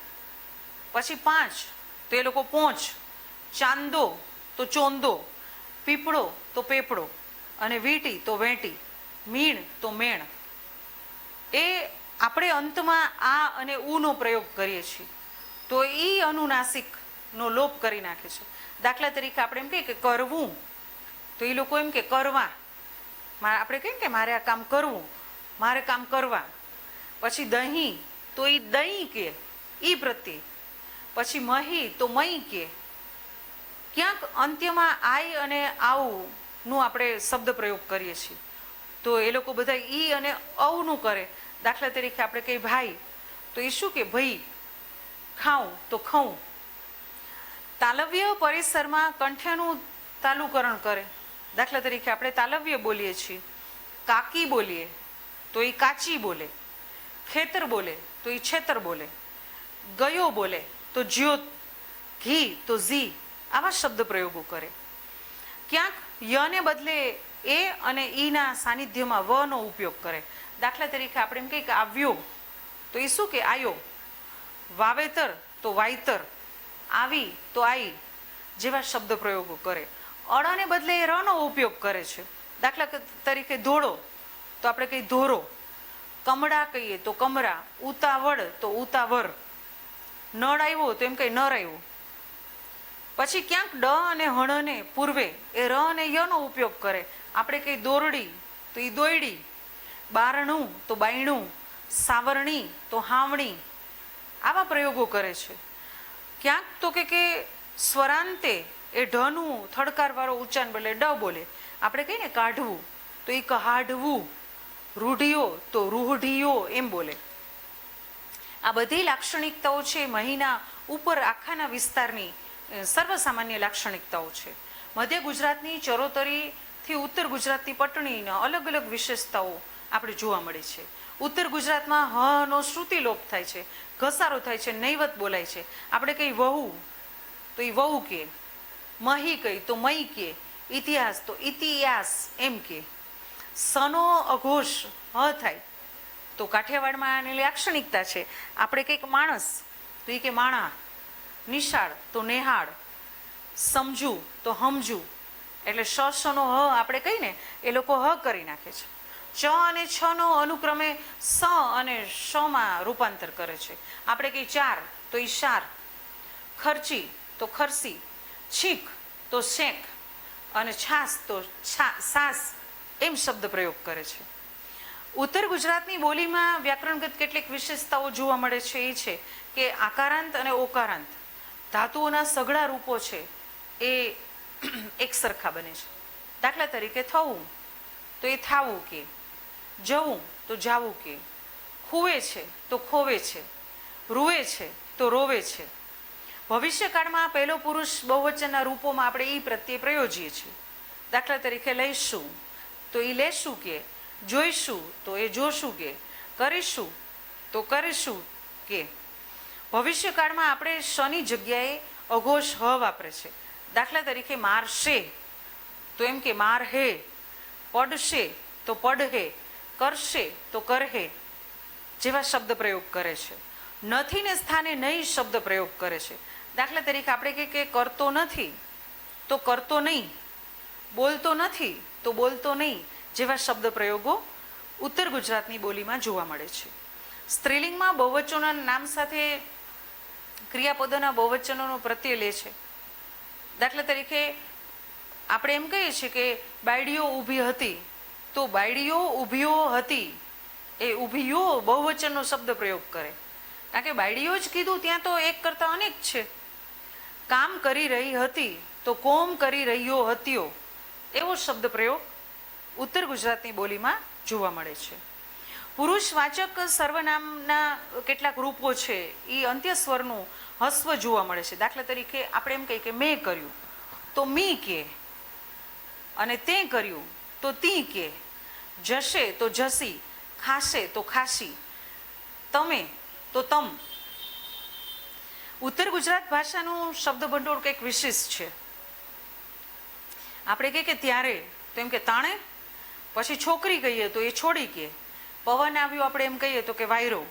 પછી 5 તો એ લોકો પોંચ, ચાંદો તો ચોંદો, પીપળો તો પેપળો અને વીટી તો વેટી, મીણ તો મેણ. એ આપણે અંતમાં આ અને ઉનો પ્રયોગ કરીએ છીએ તો એ અનુનાસિકનો લોપ કરી નાખે છે. દાખલા તરીકે આપણે એમ કહીએ કે કરવું, તો એ લોકો એમ કે કરવા. આપણે કહીએ કે મારે આ કામ કરવું, મારે કામ કરવા. પછી દહીં તો એ દહીં કે ઈ પ્રત્યે. પછી મહી તો મહી કે. ક્યાંક અંત્યમાં આઈ અને આવનું આપણે શબ્દ પ્રયોગ કરીએ છીએ તો એ લોકો બધા ઈ અને અવનું કરે. દાખલા તરીકે આપણે કહીએ ભાઈ, તો એ શું કે ભાઈ. ખાઉં તો ખઉં. તાલવ્ય પરિસરમાં કંઠ્યનું તાલુકરણ કરે. દાખલા તરીકે આપણે તાલવ્ય બોલીએ છીએ. કાકી બોલીએ તો એ કાચી બોલે. ખેતર બોલે તો એ છેતર બોલે. ગયો બોલે તો જ્યોત. ઘી તો ઝી. આવા શબ્દ પ્રયોગો કરે. ક્યાંક યને બદલે એ અને ઈના સાનિધ્યમાં વનો ઉપયોગ કરે. દાખલા તરીકે આપણે એમ કહીએ કે આવ્યો, તો એ શું કે આયો. વાવેતર તો વાયતર. આવી તો આઈ જેવા શબ્દ પ્રયોગો કરે. અળાને બદલે એ રનો ઉપયોગ કરે છે. દાખલા તરીકે ધોળો તો આપણે કહીએ ધોરો. કમળા કહીએ તો કમરા. ઉતાવળ તો ઉતાવર. નળ આવ્યો તો એમ કહીએ નર આવ્યો. પછી ક્યાંક ડ અને હણને પૂર્વે એ ર અને યનો ઉપયોગ કરે. આપણે કઈ દોરડી તો એ દોયડી, બારણું તો બાયણું, સાવરણી તો હાવણી, આવા પ્રયોગો કરે છે. ક્યાંક તો કે સ્વરાંતે એ ઢનું થડકારવાળો ઉચ્ચારણ બોલે, ડ બોલે. આપણે કહીએ ને કાઢવું તો એ કહાડવું, રૂઢિયો તો રૂઢિયો એમ બોલે. આ બધી લાક્ષણિકતાઓ છે મહીના ઉપર આખાના વિસ્તારની સર્વસામાન્ય લાક્ષણિકતાઓ છે. મધ્ય ગુજરાતની ચરોતરીથી ઉત્તર ગુજરાતની પટણીના અલગ અલગ વિશેષતાઓ આપણે જોવા મળે છે. ઉત્તર ગુજરાતમાં હનો શ્રુતિલોપ થાય છે, ઘસારો થાય છે, નૈવત બોલાય છે. આપણે કઈ વહુ તો એ વહુ કે, મહી કઈ તો મઈ કે, ઇતિહાસ તો ઇતિહાસ એમ કે. સનો અઘોષ હ થાય તો કાઠિયાવાડમાં આની લાક્ષણિકતા છે. આપણે કંઈક માણસ તો એ કે માણા, નિશાળ તો નેહાળ, સમજુ તો હમજુ. એટલે શનો હ આપણે કહીને એ લોકો હ કરી નાખે છે. ચ અને છ નો અનુક્રમે સ અને શમાં રૂપાંતર કરે છે. આપણે કઈ ચાર તો ઈ શાર, ખર્ચી તો ખરસી, છીક તો શેક અને છાસ તો સાસ એમ શબ્દ પ્રયોગ કરે છે. ઉત્તર ગુજરાતની બોલીમાં વ્યાકરણગત કેટલીક વિશેષતાઓ જોવા મળે છે. એ છે કે આકારાંત અને ઓકારાંત ધાતુઓના સઘળા રૂપો છે એ એક સરખા બને છે. દાખલા તરીકે થવું તો એ થાવું કે, જવું તો જાવું કે, ખૂવે છે તો ખોવે છે, રૂવે છે તો રોવે છે. ભવિષ્યકાળમાં પહેલો પુરુષ બહુવચનના રૂપોમાં આપણે એ પ્રત્યે પ્રયોજીએ છીએ. દાખલા તરીકે લઈશું તો એ લેશું કે, જોઈશું તો એ જોશું કે, કરીશું તો કરીશું કે. ભવિષ્યકાળમાં આપણે શની જગ્યાએ અઘોષ હ વાપરે છે. દાખલા તરીકે મારશે તો એમ કે માર હે, પડશે તો પડહે, કરશે તો કરહે જેવા શબ્દ પ્રયોગ કરે છે. નથી ને સ્થાને નહીં શબ્દ પ્રયોગ કરે છે. દાખલા તરીકે આપણે કે કરતો નથી તો કરતો નહીં, બોલતો નથી તો બોલતો નહીં જેવા શબ્દ પ્રયોગો ઉત્તર ગુજરાતની બોલીમાં જોવા મળે છે. સ્ત્રીલિંગમાં બહુવચનોના નામ સાથે ક્રિયાપદોના બહુવચનોનો પ્રત્યય લે છે. દાખલા તરીકે આપણે એમ કહીએ છીએ કે બાયડીઓ ઊભી હતી તો બાયડીઓ ઊભીઓ હતી, એ ઊભીઓ બહુવચનનો શબ્દ પ્રયોગ કરે. કારણ કે બાયડીઓ જ કીધું ત્યાં તો એક કરતાં અનેક છે. કામ કરી રહી હતી તો કોમ કરી રહ્યો હત્યો એવો શબ્દ પ્રયોગ ઉત્તર ગુજરાતની બોલીમાં જોવા મળે છે. પુરુષવાચક સર્વનામના કેટલાક રૂપો છે એ અંત્યસ્વરનું હસ્વ જોવા મળે છે. દાખલા તરીકે આપણે એમ કહીએ કે મેં કર્યું તો મી કે, અને તે કર્યું તો તી કે, જશે તો જસી, ખાશે તો ખાસી, તમે તો તમ. ઉત્તર ગુજરાત ભાષાનું શબ્દ ભંડોળ કંઈક વિશિષ્ટ છે. આપણે કહીએ કે ત્યારે તો એમ કે તાણે, પછી છોકરી કહીએ તો એ છોડી કે, પવન આવ્યો આપણે એમ કહીએ તો કે વાયરો,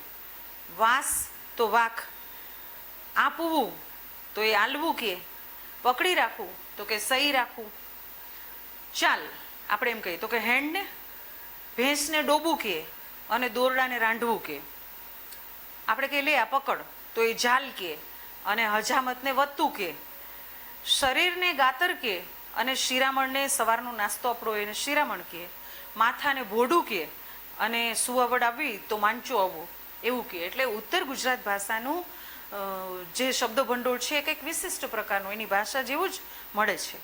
વાસ તો વાખ, આપવું તો એ આલવું કે, પકડી રાખવું તો કે સહી રાખવું, ચાલ આપણે એમ કહીએ તો કે હેન્ડને, ભેંસને ડોબું કે અને દોરડાને રાંધવું કે. આપણે કહીએ લે આ પકડ તો એ જાલ કે અને હજામતને વધતું કે, શરીરને ગાતર કે અને શિરામણને સવારનો નાસ્તો આપણો એને શિરામણ કે, માથાને ભોડું કે અને સુવાવડ આવી તો માંચો આવવો એવું કે. એટલે ઉત્તર ગુજરાત ભાષાનું જે શબ્દ ભંડોળ છે એ કંઈક વિશિષ્ટ પ્રકારનું એની ભાષા જેવું જ મળે છે.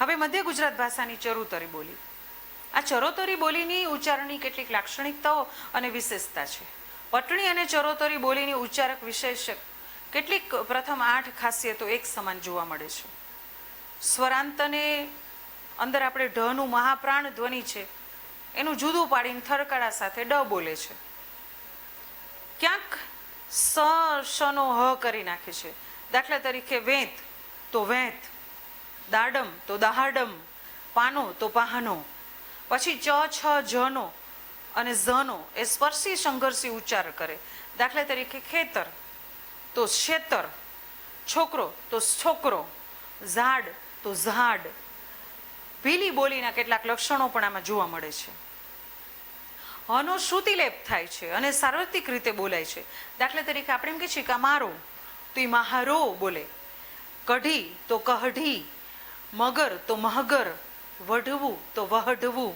હવે મધ્ય ગુજરાત ભાષાની ચરોતરી બોલી. આ ચરોતરી બોલીની ઉચ્ચારણની કેટલીક લાક્ષણિકતાઓ અને વિશેષતા છે. પટણી અને ચરોતરી બોલીની ઉચ્ચારક વિશેષક કેટલીક પ્રથમ 8 ખાસિયતો એક સમાન જોવા મળે છે. સ્વરાંતને અંદર આપણે ઢનું મહાપ્રાણ ધ્વનિ છે એનું જુદું પાડીને થરકારા સાથે ડ બોલે છે. ક્યાંક શનો હ કરી નાખે છે. દાખલા તરીકે વેત તો વેત, દાડમ તો દહાડમ, પાનો તો પાહનો. પછી ચ છ જનો અને ઝનો એ સ્પર્શી સંઘર્ષી ઉચ્ચાર કરે. દાખલા તરીકે ખેતર તો શેતર, છોકરો તો છોકરો, ઝાડ તો ઝાડ. ભીલી બોલીના કેટલાક લક્ષણો પણ આમાં જોવા મળે છે. હનો શ્રુતિલેપ થાય છે અને સાર્વત્રિક રીતે બોલાય છે. દાખલા તરીકે આપણે એમ કહીએ છીએ કે મારો તો એ મહારો બોલે, કઢી તો કઢી, મગર તો મહગર, વઢવું તો વહઢવું.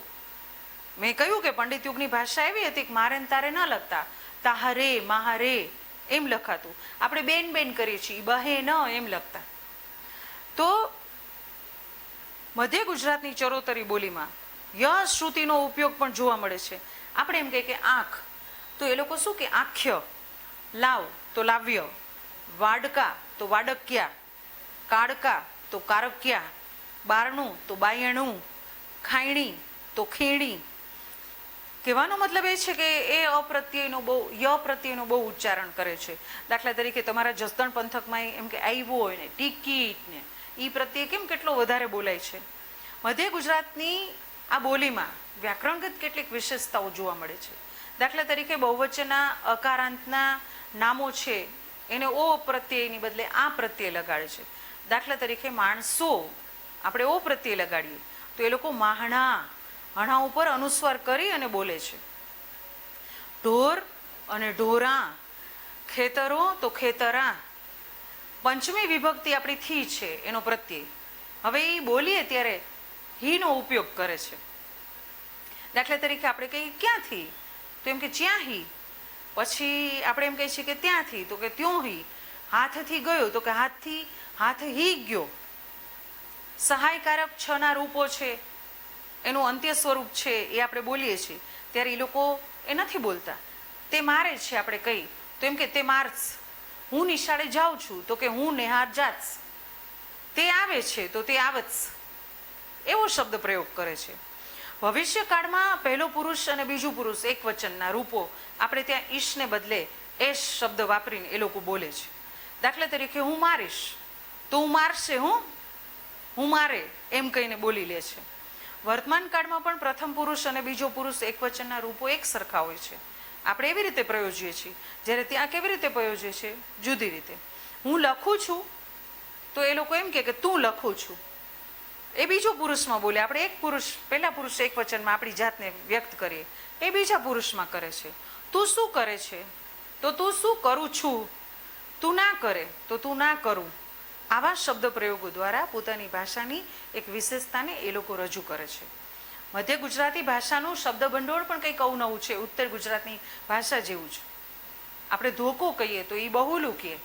મેં કહ્યું કે પંડિત યુગની ભાષા એવી હતી કે મારે ને તારે ન લખતા, તાહરે મહારે એમ લખાતું. આપણે બેન બેન કરીએ છીએ, બહે ન એમ લખતા. તો મધ્ય ગુજરાતની ચરોતરી બોલીમાં ય શ્રુતિનો ઉપયોગ પણ જોવા મળે છે. આપણે એમ કહીએ કે આંખ, તો એ લોકો શું કે આખ્ય, લાવ તો લાવ્ય, વાડકા તો વાડક્યા, કાળકા તો કારક્યા, બારણું તો બાયણું, ખાયણી તો ખીણી. કહેવાનો મતલબ એ છે કે એ અપ્રત્યયનો બહુ ય પ્રત્યયનો બહુ ઉચ્ચારણ કરે છે. દાખલા તરીકે તમારા જસદણ પંથકમાં એમ કે આવ્યો હોય ને ટિકિટ ને એ પ્રત્યય કેમ કેટલો વધારે બોલાય છે. મધ્ય ગુજરાતની આ બોલીમાં વ્યાકરણગત કેટલીક વિશેષતાઓ જોવા મળે છે. દાખલા તરીકે બહુવચનના અકારાંતના નામો છે એને ઓ પ્રત્યયની બદલે આ પ્રત્યય લગાડે છે. દાખલા તરીકે માણસો આપણે ઓ પ્રત્યય લગાડીએ તો એ લોકો માહણા, હણા ઉપર અનુસ્વાર કરી અને બોલે છે. ઢોર અને ઢોરા, ખેતરો તો ખેતરા. પંચમી વિભક્તિ આપણી થી છે એનો પ્રત્યય. હવે એ બોલીએ ત્યારે હીનો ઉપયોગ કરે છે. દાખલા તરીકે આપણે કહીએ ક્યાંથી, તો એમ કે ચ્યાં હી. પછી આપણે એમ કહીએ છીએ કે ત્યાંથી, તો કે ત્યો હી. હાથથી ગયો, તો કે હાથથી હાથ હી ગયો. સહાયકારક છના રૂપો છે, એનું અંત્ય સ્વરૂપ છે એ આપણે બોલીએ છીએ ત્યારે એ લોકો એ નથી બોલતા. તે મારે છે આપણે કહી તો એમ કે તે માર્સ. હું નિશાળે જાઉં છું, તો કે હું નેહાર જાત્સ. તે આવે છે તો તે આવત્સ. એવો શબ્દ પ્રયોગ કરે છે. ભવિષ્યકાળમાં પહેલો પુરુષ અને બીજું પુરુષ એક વચનના રૂપો આપણે ત્યાં ઈશને બદલે એશ શબ્દ વાપરીને એ લોકો બોલે છે. દાખલા તરીકે હું મારીશ તો હું મારશે, હું મારે એમ કહીને બોલી લે છે. વર્તમાન કાળમાં પણ પ્રથમ પુરુષ અને બીજો પુરુષ એક વચનના રૂપો એક સરખા હોય છે. આપણે એવી રીતે પ્રયોજીએ છીએ, જ્યારે ત્યાં કેવી રીતે પ્રયોજીએ છીએ, જુદી રીતે. હું લખું છું તો એ લોકો એમ કે તું લખું છું, એ બીજો પુરુષમાં બોલે. આપણે એક પુરુષ, પહેલા પુરુષ એક વચનમાં આપણી જાતને વ્યક્ત કરીએ, એ બીજા પુરુષમાં કરે છે. તું શું કરે છે તો તું શું કરું છું, તું ના કરે તો તું ના કરું. આવા શબ્દ પ્રયોગો દ્વારા પોતાની ભાષાની એક વિશેષતાને એ લોકો રજૂ કરે છે. મધ્ય ગુજરાતી ભાષાનું શબ્દ ભંડોળ પણ કંઈક અવનવું છે, ઉત્તર ગુજરાતની ભાષા જેવું છે. આપણે ધોકો કહીએ તો એ બહુલું કહે,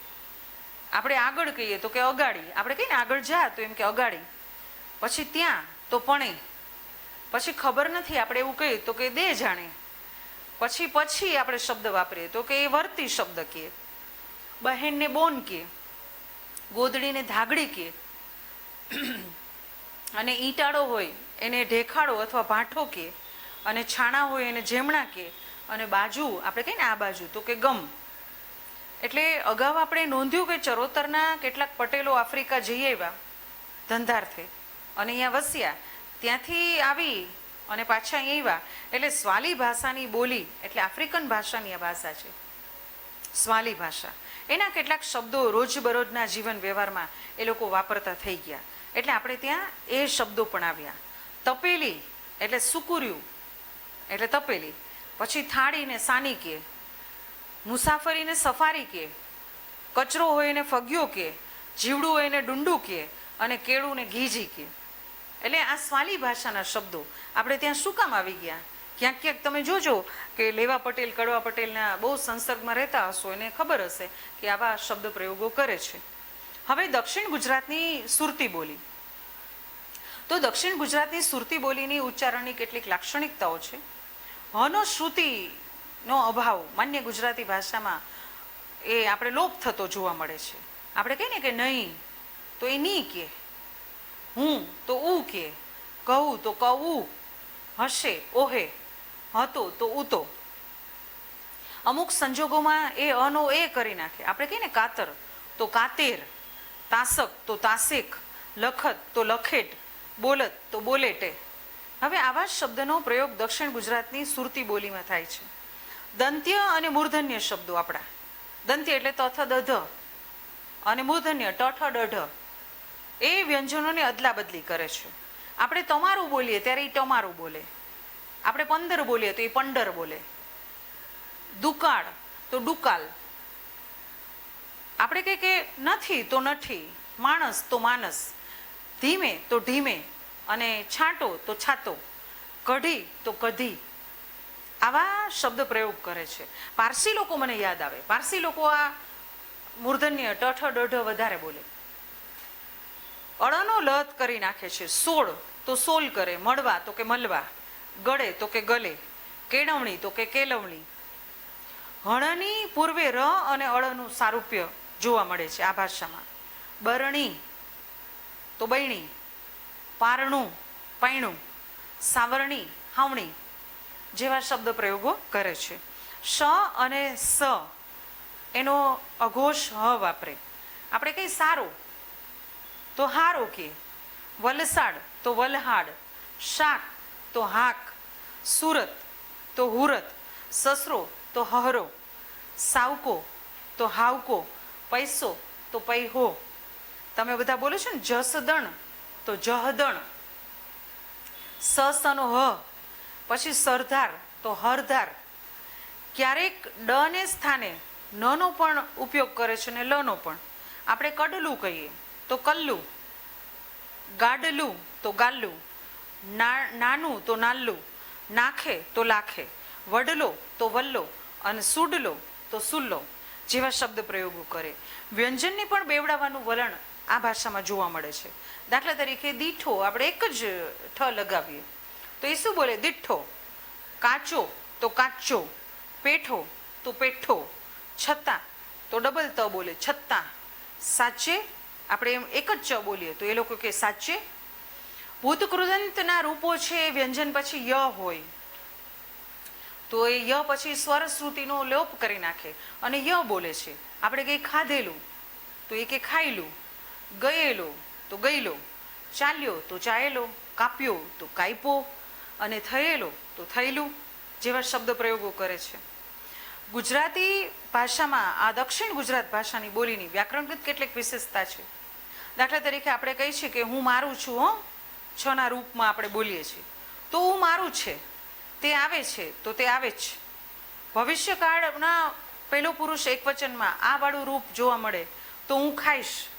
આપણે આગળ કહીએ તો કે અગાડી. આપણે કહીએ ને આગળ જા તો એમ કે અગાડી. પછી ત્યાં તો પણે. પછી ખબર નથી આપણે એવું કહીએ તો કે દે જાણે. પછી આપણે શબ્દ વાપરીએ તો કે એ વર્તી શબ્દ કહે. બહેનને બોન કહે, ગોદડીને ધાગડી કહે, અને ઈંટાળો હોય એને ઢેખાડો અથવા ભાંઠો કહે, અને છાણા હોય એને જેમણા કહે, અને બાજુ આપણે કહીએ ને આ બાજુ તો કે ગમ. એટલે અગાઉ આપણે નોંધ્યું કે ચરોતરના કેટલાક પટેલો આફ્રિકા જઈ આવ્યા ધંધાર્થે અને અહીંયા વસ્યા. ત્યાંથી આવી અને પાછા અહીં આવ્યા એટલે સ્વાલી ભાષાની બોલી, એટલે આફ્રિકન ભાષાની આ ભાષા છે સ્વાલી ભાષા. એના કેટલાક શબ્દો રોજબરોજના જીવન વ્યવહારમાં એ લોકો વાપરતા થઈ ગયા, એટલે આપણે ત્યાં એ શબ્દો પણ આવ્યા. તપેલી એટલે સુકુર્યું એટલે તપેલી. પછી થાળીને સાની કે, મુસાફરીને સફારી કે, કચરો હોય એને ફગ્યો કે, જીવડું હોય એને ડુંડું કે, અને કેળું ને ઘીજી કે. એટલે આ સ્વાલી ભાષાના શબ્દો આપણે ત્યાં શું કામ આવી ગયા? ક્યાંક ક્યાંક તમે જોજો કે લેવા પટેલ, કડવા પટેલના બહુ સંસર્ગમાં રહેતા હશો, એને ખબર હશે કે આવા શબ્દ પ્રયોગો કરે છે. હવે દક્ષિણ ગુજરાતની સુરતી બોલી. તો દક્ષિણ ગુજરાતની સુરતી બોલીની ઉચ્ચારણની કેટલીક લાક્ષણિકતાઓ છે. હનો શ્રુતિનો અભાવ માન્ય ગુજરાતી ભાષામાં એ આપણે લોપ થતો જોવા મળે છે. આપણે કહીએ ને કે નહીં તો એ ની કે, હું તો ઉ કે, કહું તો કહું, હશે ઓહે, હતો તો ઉતો. અમુક સંજોગોમાં એ અનો એ કરી નાખે. આપણે કહીએ ને કાતર તો કાતેર, તાસક તો તાસેક, લખત તો લખેટ, બોલત તો બોલેટે. હવે આવા શબ્દનો પ્રયોગ દક્ષિણ ગુજરાતની સુરતી બોલીમાં થાય છે. દંત્ય અને મૂર્ધન્ય શબ્દો આપણા. દંત્ય એટલે તથ દધ અને મૂર્ધન્ય ટઠ ડઢ. એ વ્યંજનોને અદલા બદલી કરે છે. આપણે તમારું બોલીએ ત્યારે એ તમારું બોલે, આપણે 15 બોલીએ તો એ 15 બોલે, દુકાળ તો ડુકાલ, આપણે કહીએ કે નથી તો નથી, માણસ તો માનસ, ધીમે તો ઢીમે, અને છાંટો તો છાતો, કઢી તો કઢી. આવા શબ્દ પ્રયોગ કરે છે. પારસી લોકો મને યાદ આવે. પારસી લોકો આ મૂર્ધન્ય ટઠ ડઢ વધારે બોલે. અળનો લત કરી નાખે છે. સોળ તો સોલ કરે, મળવા તો કે મલવા, ગળે તો કે ગલે, કેળવણી તો કે કેળવણી. હળની પૂર્વે ર અને અળનું સારૂપ્ય જોવા મળે છે આ ભાષામાં. બરણી તો બૈણી, પારણું પૈણું, સાવરણી હાવણી જેવા શબ્દ પ્રયોગો કરે છે. શ અને સ એનો અઘોષ હ વાપરે. આપણે કઈ સારો તો હારો કે, વલસાડ તો વલહાડ, શાક તો હાક, સુરત તો હુરત, સસરો તો હહરો, સાવકો તો હાવકો, પૈસો તો પૈહો. તમે બધા બોલો છો ને જસદણ તો જહદણ, સનો હ, પછી સરદાર તો હરધાર. ક્યારેક ડ ને સ્થાને ન નો પણ ઉપયોગ કરે છે ને લ નો પણ. આપણે કડલું કહીએ તો કલ્લું, ગાડલું તો ગાલ્લું, નાનું તો નાલ્લું, નાખે તો લાખે, વડલો તો વલ્લો, અને સુડલો તો સુલ્લો જેવા શબ્દ પ્રયોગો કરે. વ્યંજનને પણ બેવડાવવાનું વલણ આ ભાષામાં જોવા મળે છે. દાખલા તરીકે દીઠો આપણે એક જ ઠ લગાવીએ તો એ શું બોલે? દીઠ્ઠો. કાચો તો કાચો, પેઠો તો પેઠો, છતાં તો ડબલ ત બોલે છતાં. સાચે આપણે એમ એક જ ચ બોલીએ તો એ લોકો કે સાચે. ભૂતકૃદંતના રૂપો છે એ વ્યંજન પછી ય હોય તો એ ય પછી સ્વર શ્રુતિનો લોપ કરી નાખે અને ય બોલે છે. આપણે કંઈ ખાધેલું તો એ કે ખાઈલું, ગયેલો તો ગયેલો, ચાલ્યો તો ચાયેલો, કાપ્યો તો કાપ્યો, અને થયેલો તો થયેલું જેવા શબ્દ પ્રયોગો કરે છે. ગુજરાતી ભાષામાં આ દક્ષિણ ગુજરાત ભાષાની બોલીની વ્યાકરણગત કેટલીક વિશેષતા છે. દાખલા તરીકે આપણે કહીએ છીએ કે હું મારું છું, હો છના રૂપમાં આપણે બોલીએ છીએ તો હું મારું છે, તે આવે છે તો તે આવે જ. ભવિષ્યકાળના પહેલો પુરુષ એકવચનમાં આ વાળું રૂપ જોવા મળે તો હું ખાઈશ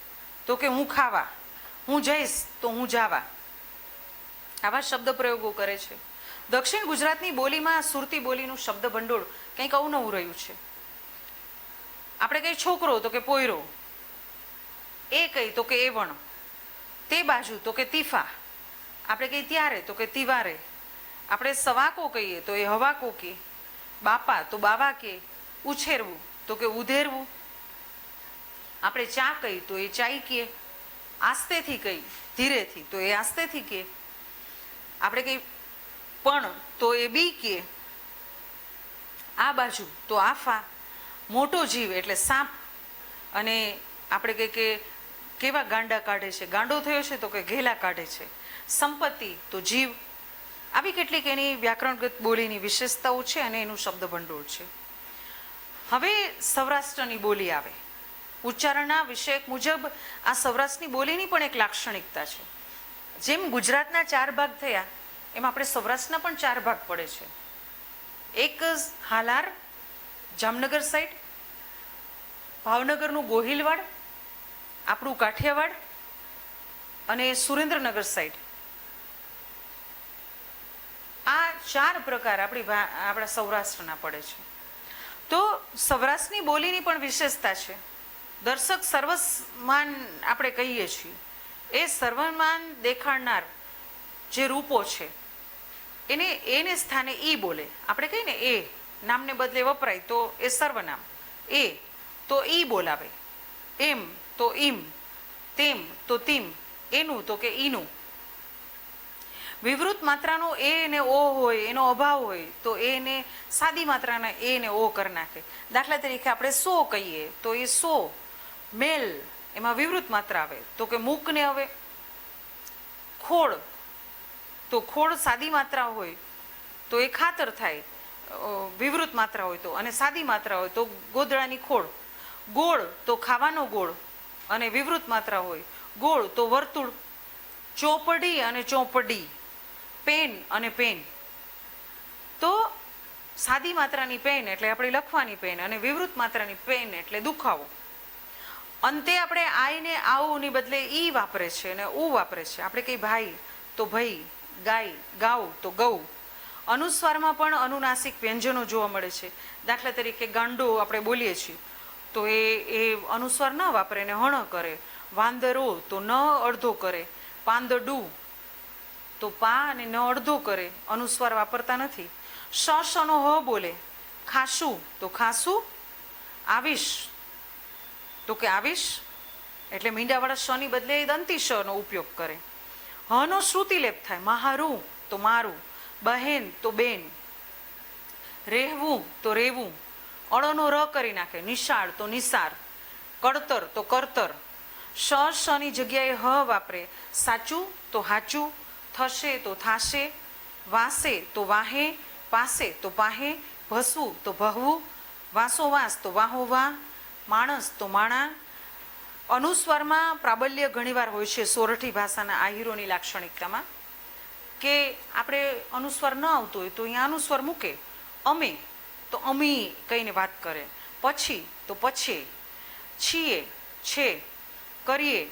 તો કે હું ખાવા, હું જઈશ તો હું જાવા. આવા શબ્દ પ્રયોગો કરે છે. દક્ષિણ ગુજરાતની બોલીમાં સુરતી બોલીનું શબ્દ ભંડોળ કંઈક અવનવું રહ્યું છે. આપણે કઈ છોકરો તો કે પોયરો, એ કઈ તો કે એવણ, તે બાજુ તો કે તીફા, આપણે કઈ ત્યારે તો કે તિવારે, આપણે સવાકો કહીએ તો એ હવાકો કે, બાપા તો બાવા કે, ઉછેરવું તો કે ઉધેરવું, આપણે ચા કહી તો એ ચાઈ કે, આસ્તેથી કહી ધીરેથી તો એ આસ્તેથી કે, આપણે કઈ પણ તો એ બી કે, આ બાજુ તો આફા, મોટો જીવ એટલે સાપ, અને આપણે કઈ કે કેવા ગાંડા કાઢે છે, ગાંડો થયો છે તો કે ઘેલા કાઢે છે, સંપત્તિ તો જીવ. આવી કેટલીક એની વ્યાકરણગત બોલીની વિશેષતાઓ છે અને એનું શબ્દ ભંડોળ છે. હવે સૌરાષ્ટ્રની બોલી આવે. ઉચ્ચારણના વિષયક મુજબ આ સૌરાષ્ટ્રની બોલીની પણ એક લાક્ષણિકતા છે. જેમ ગુજરાતના 4 ભાગ થયા એમ આપણે સૌરાષ્ટ્રના પણ 4 ભાગ પડે છે. એક હાલાર જામનગર સાઈડ, ભાવનગરનું ગોહિલવાડ, આપણું કાઠિયાવાડ અને સુરેન્દ્રનગર સાઈડ. આ 4 પ્રકાર આપણા સૌરાષ્ટ્રના પડે છે. તો સૌરાષ્ટ્રની બોલીની પણ વિશેષતા છે. દર્શક સર્વમાન આપણે કહીએ છીએ એ સર્વમાન દેખાડનાર જે રૂપો છે એને સ્થાને ઈ બોલે. આપણે કહીએ ને એ નામને બદલે વપરાય તો એ સર્વનામ, એ તો ઈ બોલાવે, એમ તો ઈમ, તેમ તો તીમ, એનું તો કે ઈનું. વિવૃત માત્રાનો એ ને ઓ હોય, એનો અભાવ હોય તો એને સાદી માત્રાના એ ને ઓ કરી નાખે. દાખલા તરીકે આપણે સો કહીએ તો એ સો, મેલ એમાં વિવૃત માત્રા આવે તો કે મૂકને હવે. ખોળ તો ખોળ સાદી માત્રા હોય તો એ ખાતર થાય, વિવૃત માત્રા હોય તો, અને સાદી માત્રા હોય તો ગોદડાની ખોળ. ગોળ તો ખાવાનો ગોળ અને વિવૃત માત્રા હોય, ગોળ તો વર્તુળ. ચોપડી અને ચોપડી, પેન અને પેન તો સાદી માત્રાની પેન એટલે આપણે લખવાની પેન, અને વિવૃત માત્રાની પેન એટલે દુખાવો. અંતે આપણે આઈને આવુંની બદલે ઈ વાપરે છે અને ઉ વાપરે છે. આપણે કઈ ભાઈ તો ભાઈ, ગાય ગાઉ તો ગૌ. અનુસ્વારમાં પણ અનુનાસિક વ્યંજનો જોવા મળે છે. દાખલા તરીકે ગાંડો આપણે બોલીએ છીએ તો એ અનુસ્વાર ન વાપરે ને હણ કરે. વાંદરો તો ન અડધો કરે. પાંદડું તો પા અને ન અડધો કરે, અનુસ્વાર વાપરતા નથી. નો હ બોલે. ખાસું તો ખાસું. આવીશ તો કે આવીશ, એટલે મીંડાવાળા શની બદલે દંતી શ નો ઉપયોગ કરે. હનો શ્રુતિલેપ થાય. મારું તો મારું. બહેન તો બેન. રહેવું તો રેવું. અળનો ર કરી નાખે. નિશાળ તો નિસાર. કડતર તો કરતર. શની જગ્યાએ હ વાપરે. સાચું તો હાચું. થશે તો થાશે. વાસે તો વાહે. પાસે તો પાહે. ભસવું તો ભહવું. વાસોવાસ તો વાહોવા. માણસ તો માણા. અનુસ્વારમાં પ્રાબલ્ય ઘણીવાર હોય છે સોરઠી ભાષાના આહીરોની લાક્ષણિકતામાં, કે આપણે અનુસ્વાર ન આવતો હોય તો અહીંયા અનુસ્વાર મૂકે. અમે તો અમી કહીને વાત કરે. પછી તો પછે. છીએ છે. કરીએ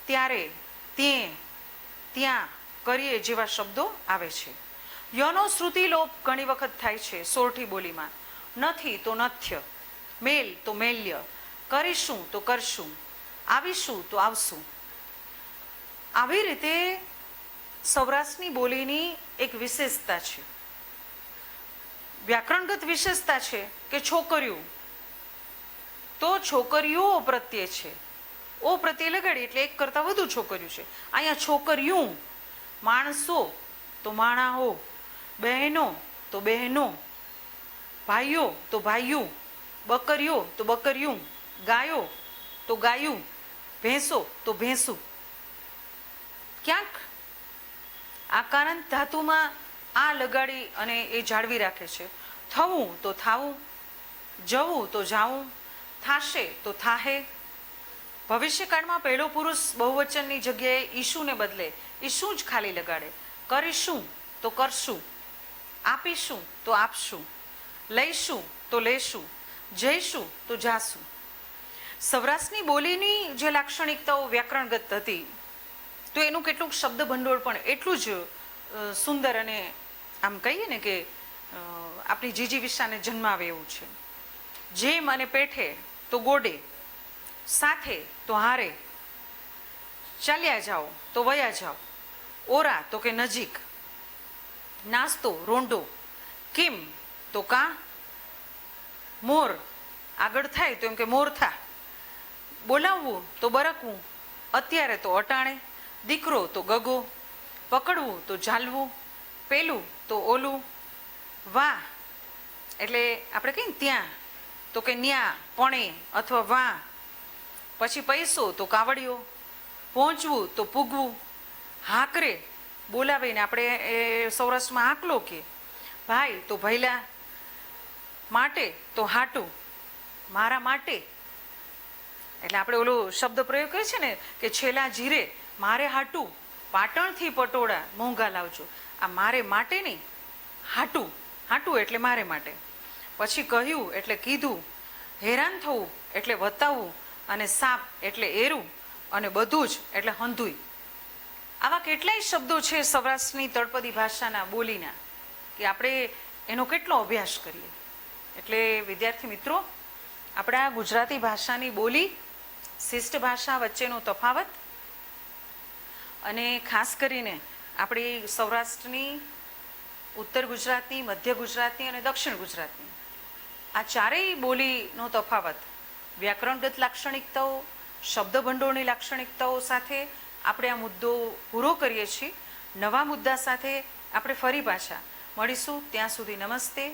ત્યારે, તે ત્યાં, કરીએ જેવા શબ્દો આવે છે. યનો શ્રુતિલોપ ઘણી વખત થાય છે સોરઠી બોલીમાં. નથી તો નથ્ય. મેલ તો મેલ્ય. કરીશું તો કરશું. આવીશું તો આવશું. આવી રીતે સૌરાષ્ટ્રની બોલીની એક વિશેષતા છે, વ્યાકરણગત વિશેષતા છે કે છોકરીઓ તો છોકરીઓ પ્રત્યે છે. ઓ પ્રત્યે લગાડી એટલે એક કરતાં વધુ છોકરીઓ છે. અહીંયા છોકરીઓ. માણસો તો માણાઓ. બહેનો તો બહેનો. ભાઈઓ તો ભાઈઓ. બકરીઓ તો બકરીઓ. ગાયો તો ગાયું. ભેંસો તો ભેંસું. ક્યાંક આકારાંત ધાતુમાં આ લગાડી અને એ જાળવી રાખે છે. થવું તો થાવું. જવું તો જાવું. થાશે તો થાહે. ભવિષ્યકાળમાં પહેલો પુરુષ બહુવચનની જગ્યાએ ઈશુને બદલે ઈશું જ ખાલી લગાડે. કરીશું તો કરશું. આપીશું તો આપશું. લઈશું તો લેશું. જઈશું તો જાશું. સૌરાષ્ટ્રની બોલીની જે લાક્ષણિકતાઓ વ્યાકરણગત હતી તો એનું કેટલુંક શબ્દ ભંડોળ પણ એટલું જ સુંદર અને આમ કહીએ ને કે આપણી જીજી વિશાને જન્માવે એવું છે. જેમ અને પેઠે તો ગોડે. સાથે તો હારે. ચાલ્યા જાઓ તો વયા જાઓ. ઓરા તો કે નજીક. નાસ્તો રોંઢો. કેમ તો કા. મોર આગળ થાય તો એમ કે મોર થા. બોલાવવું તો બરકવું. અત્યારે તો અટાણે. દીકરો તો ગગો. પકડવું તો ઝાલવું. પેલું તો ઓલું. વાહ એટલે આપણે કહીએ ને ત્યાં તો કે ન્યા પણે અથવા વાહ. પછી પૈસો તો કાવડિયો. પહોંચવું તો પૂગવું. હાકરે બોલાવીને આપણે એ સૌરાષ્ટ્રમાં હાકલો કે. ભાઈ તો ભૈલા. માટે તો હાટું. મારા માટે એટલે આપણે ઓલો શબ્દ પ્રયોગ કરીએ છીએ ને કે છેલ્લા જીરે મારે હાટું. પાટણથી પટોળા મોંઘા લાવજો. આ મારે માટે નહીં, હાટું. હાટું એટલે મારે માટે. પછી કહ્યું એટલે કીધું. હેરાન થવું એટલે વતાવવું. અને સાપ એટલે એરું. અને બધું જ એટલે હંધુય. આવા કેટલાય શબ્દો છે સૌરાષ્ટ્રની તળપદી ભાષાના બોલીના કે આપણે એનો કેટલો અભ્યાસ કરીએ. એટલે વિદ્યાર્થી મિત્રો, આપણા ગુજરાતી ભાષાની બોલી, શિષ્ટ ભાષા વચ્ચેનો તફાવત અને ખાસ કરીને આપણી સૌરાષ્ટ્રની, ઉત્તર ગુજરાતની, મધ્ય ગુજરાતની અને દક્ષિણ ગુજરાતની આ ચારેય બોલીનો તફાવત વ્યાકરણગત લાક્ષણિકતાઓ, શબ્દભંડોળની લાક્ષણિકતાઓ સાથે આપણે આ મુદ્દો પૂરો કરીએ છીએ. નવા મુદ્દા સાથે આપણે ફરી પાછા મળીશું. ત્યાં સુધી નમસ્તે.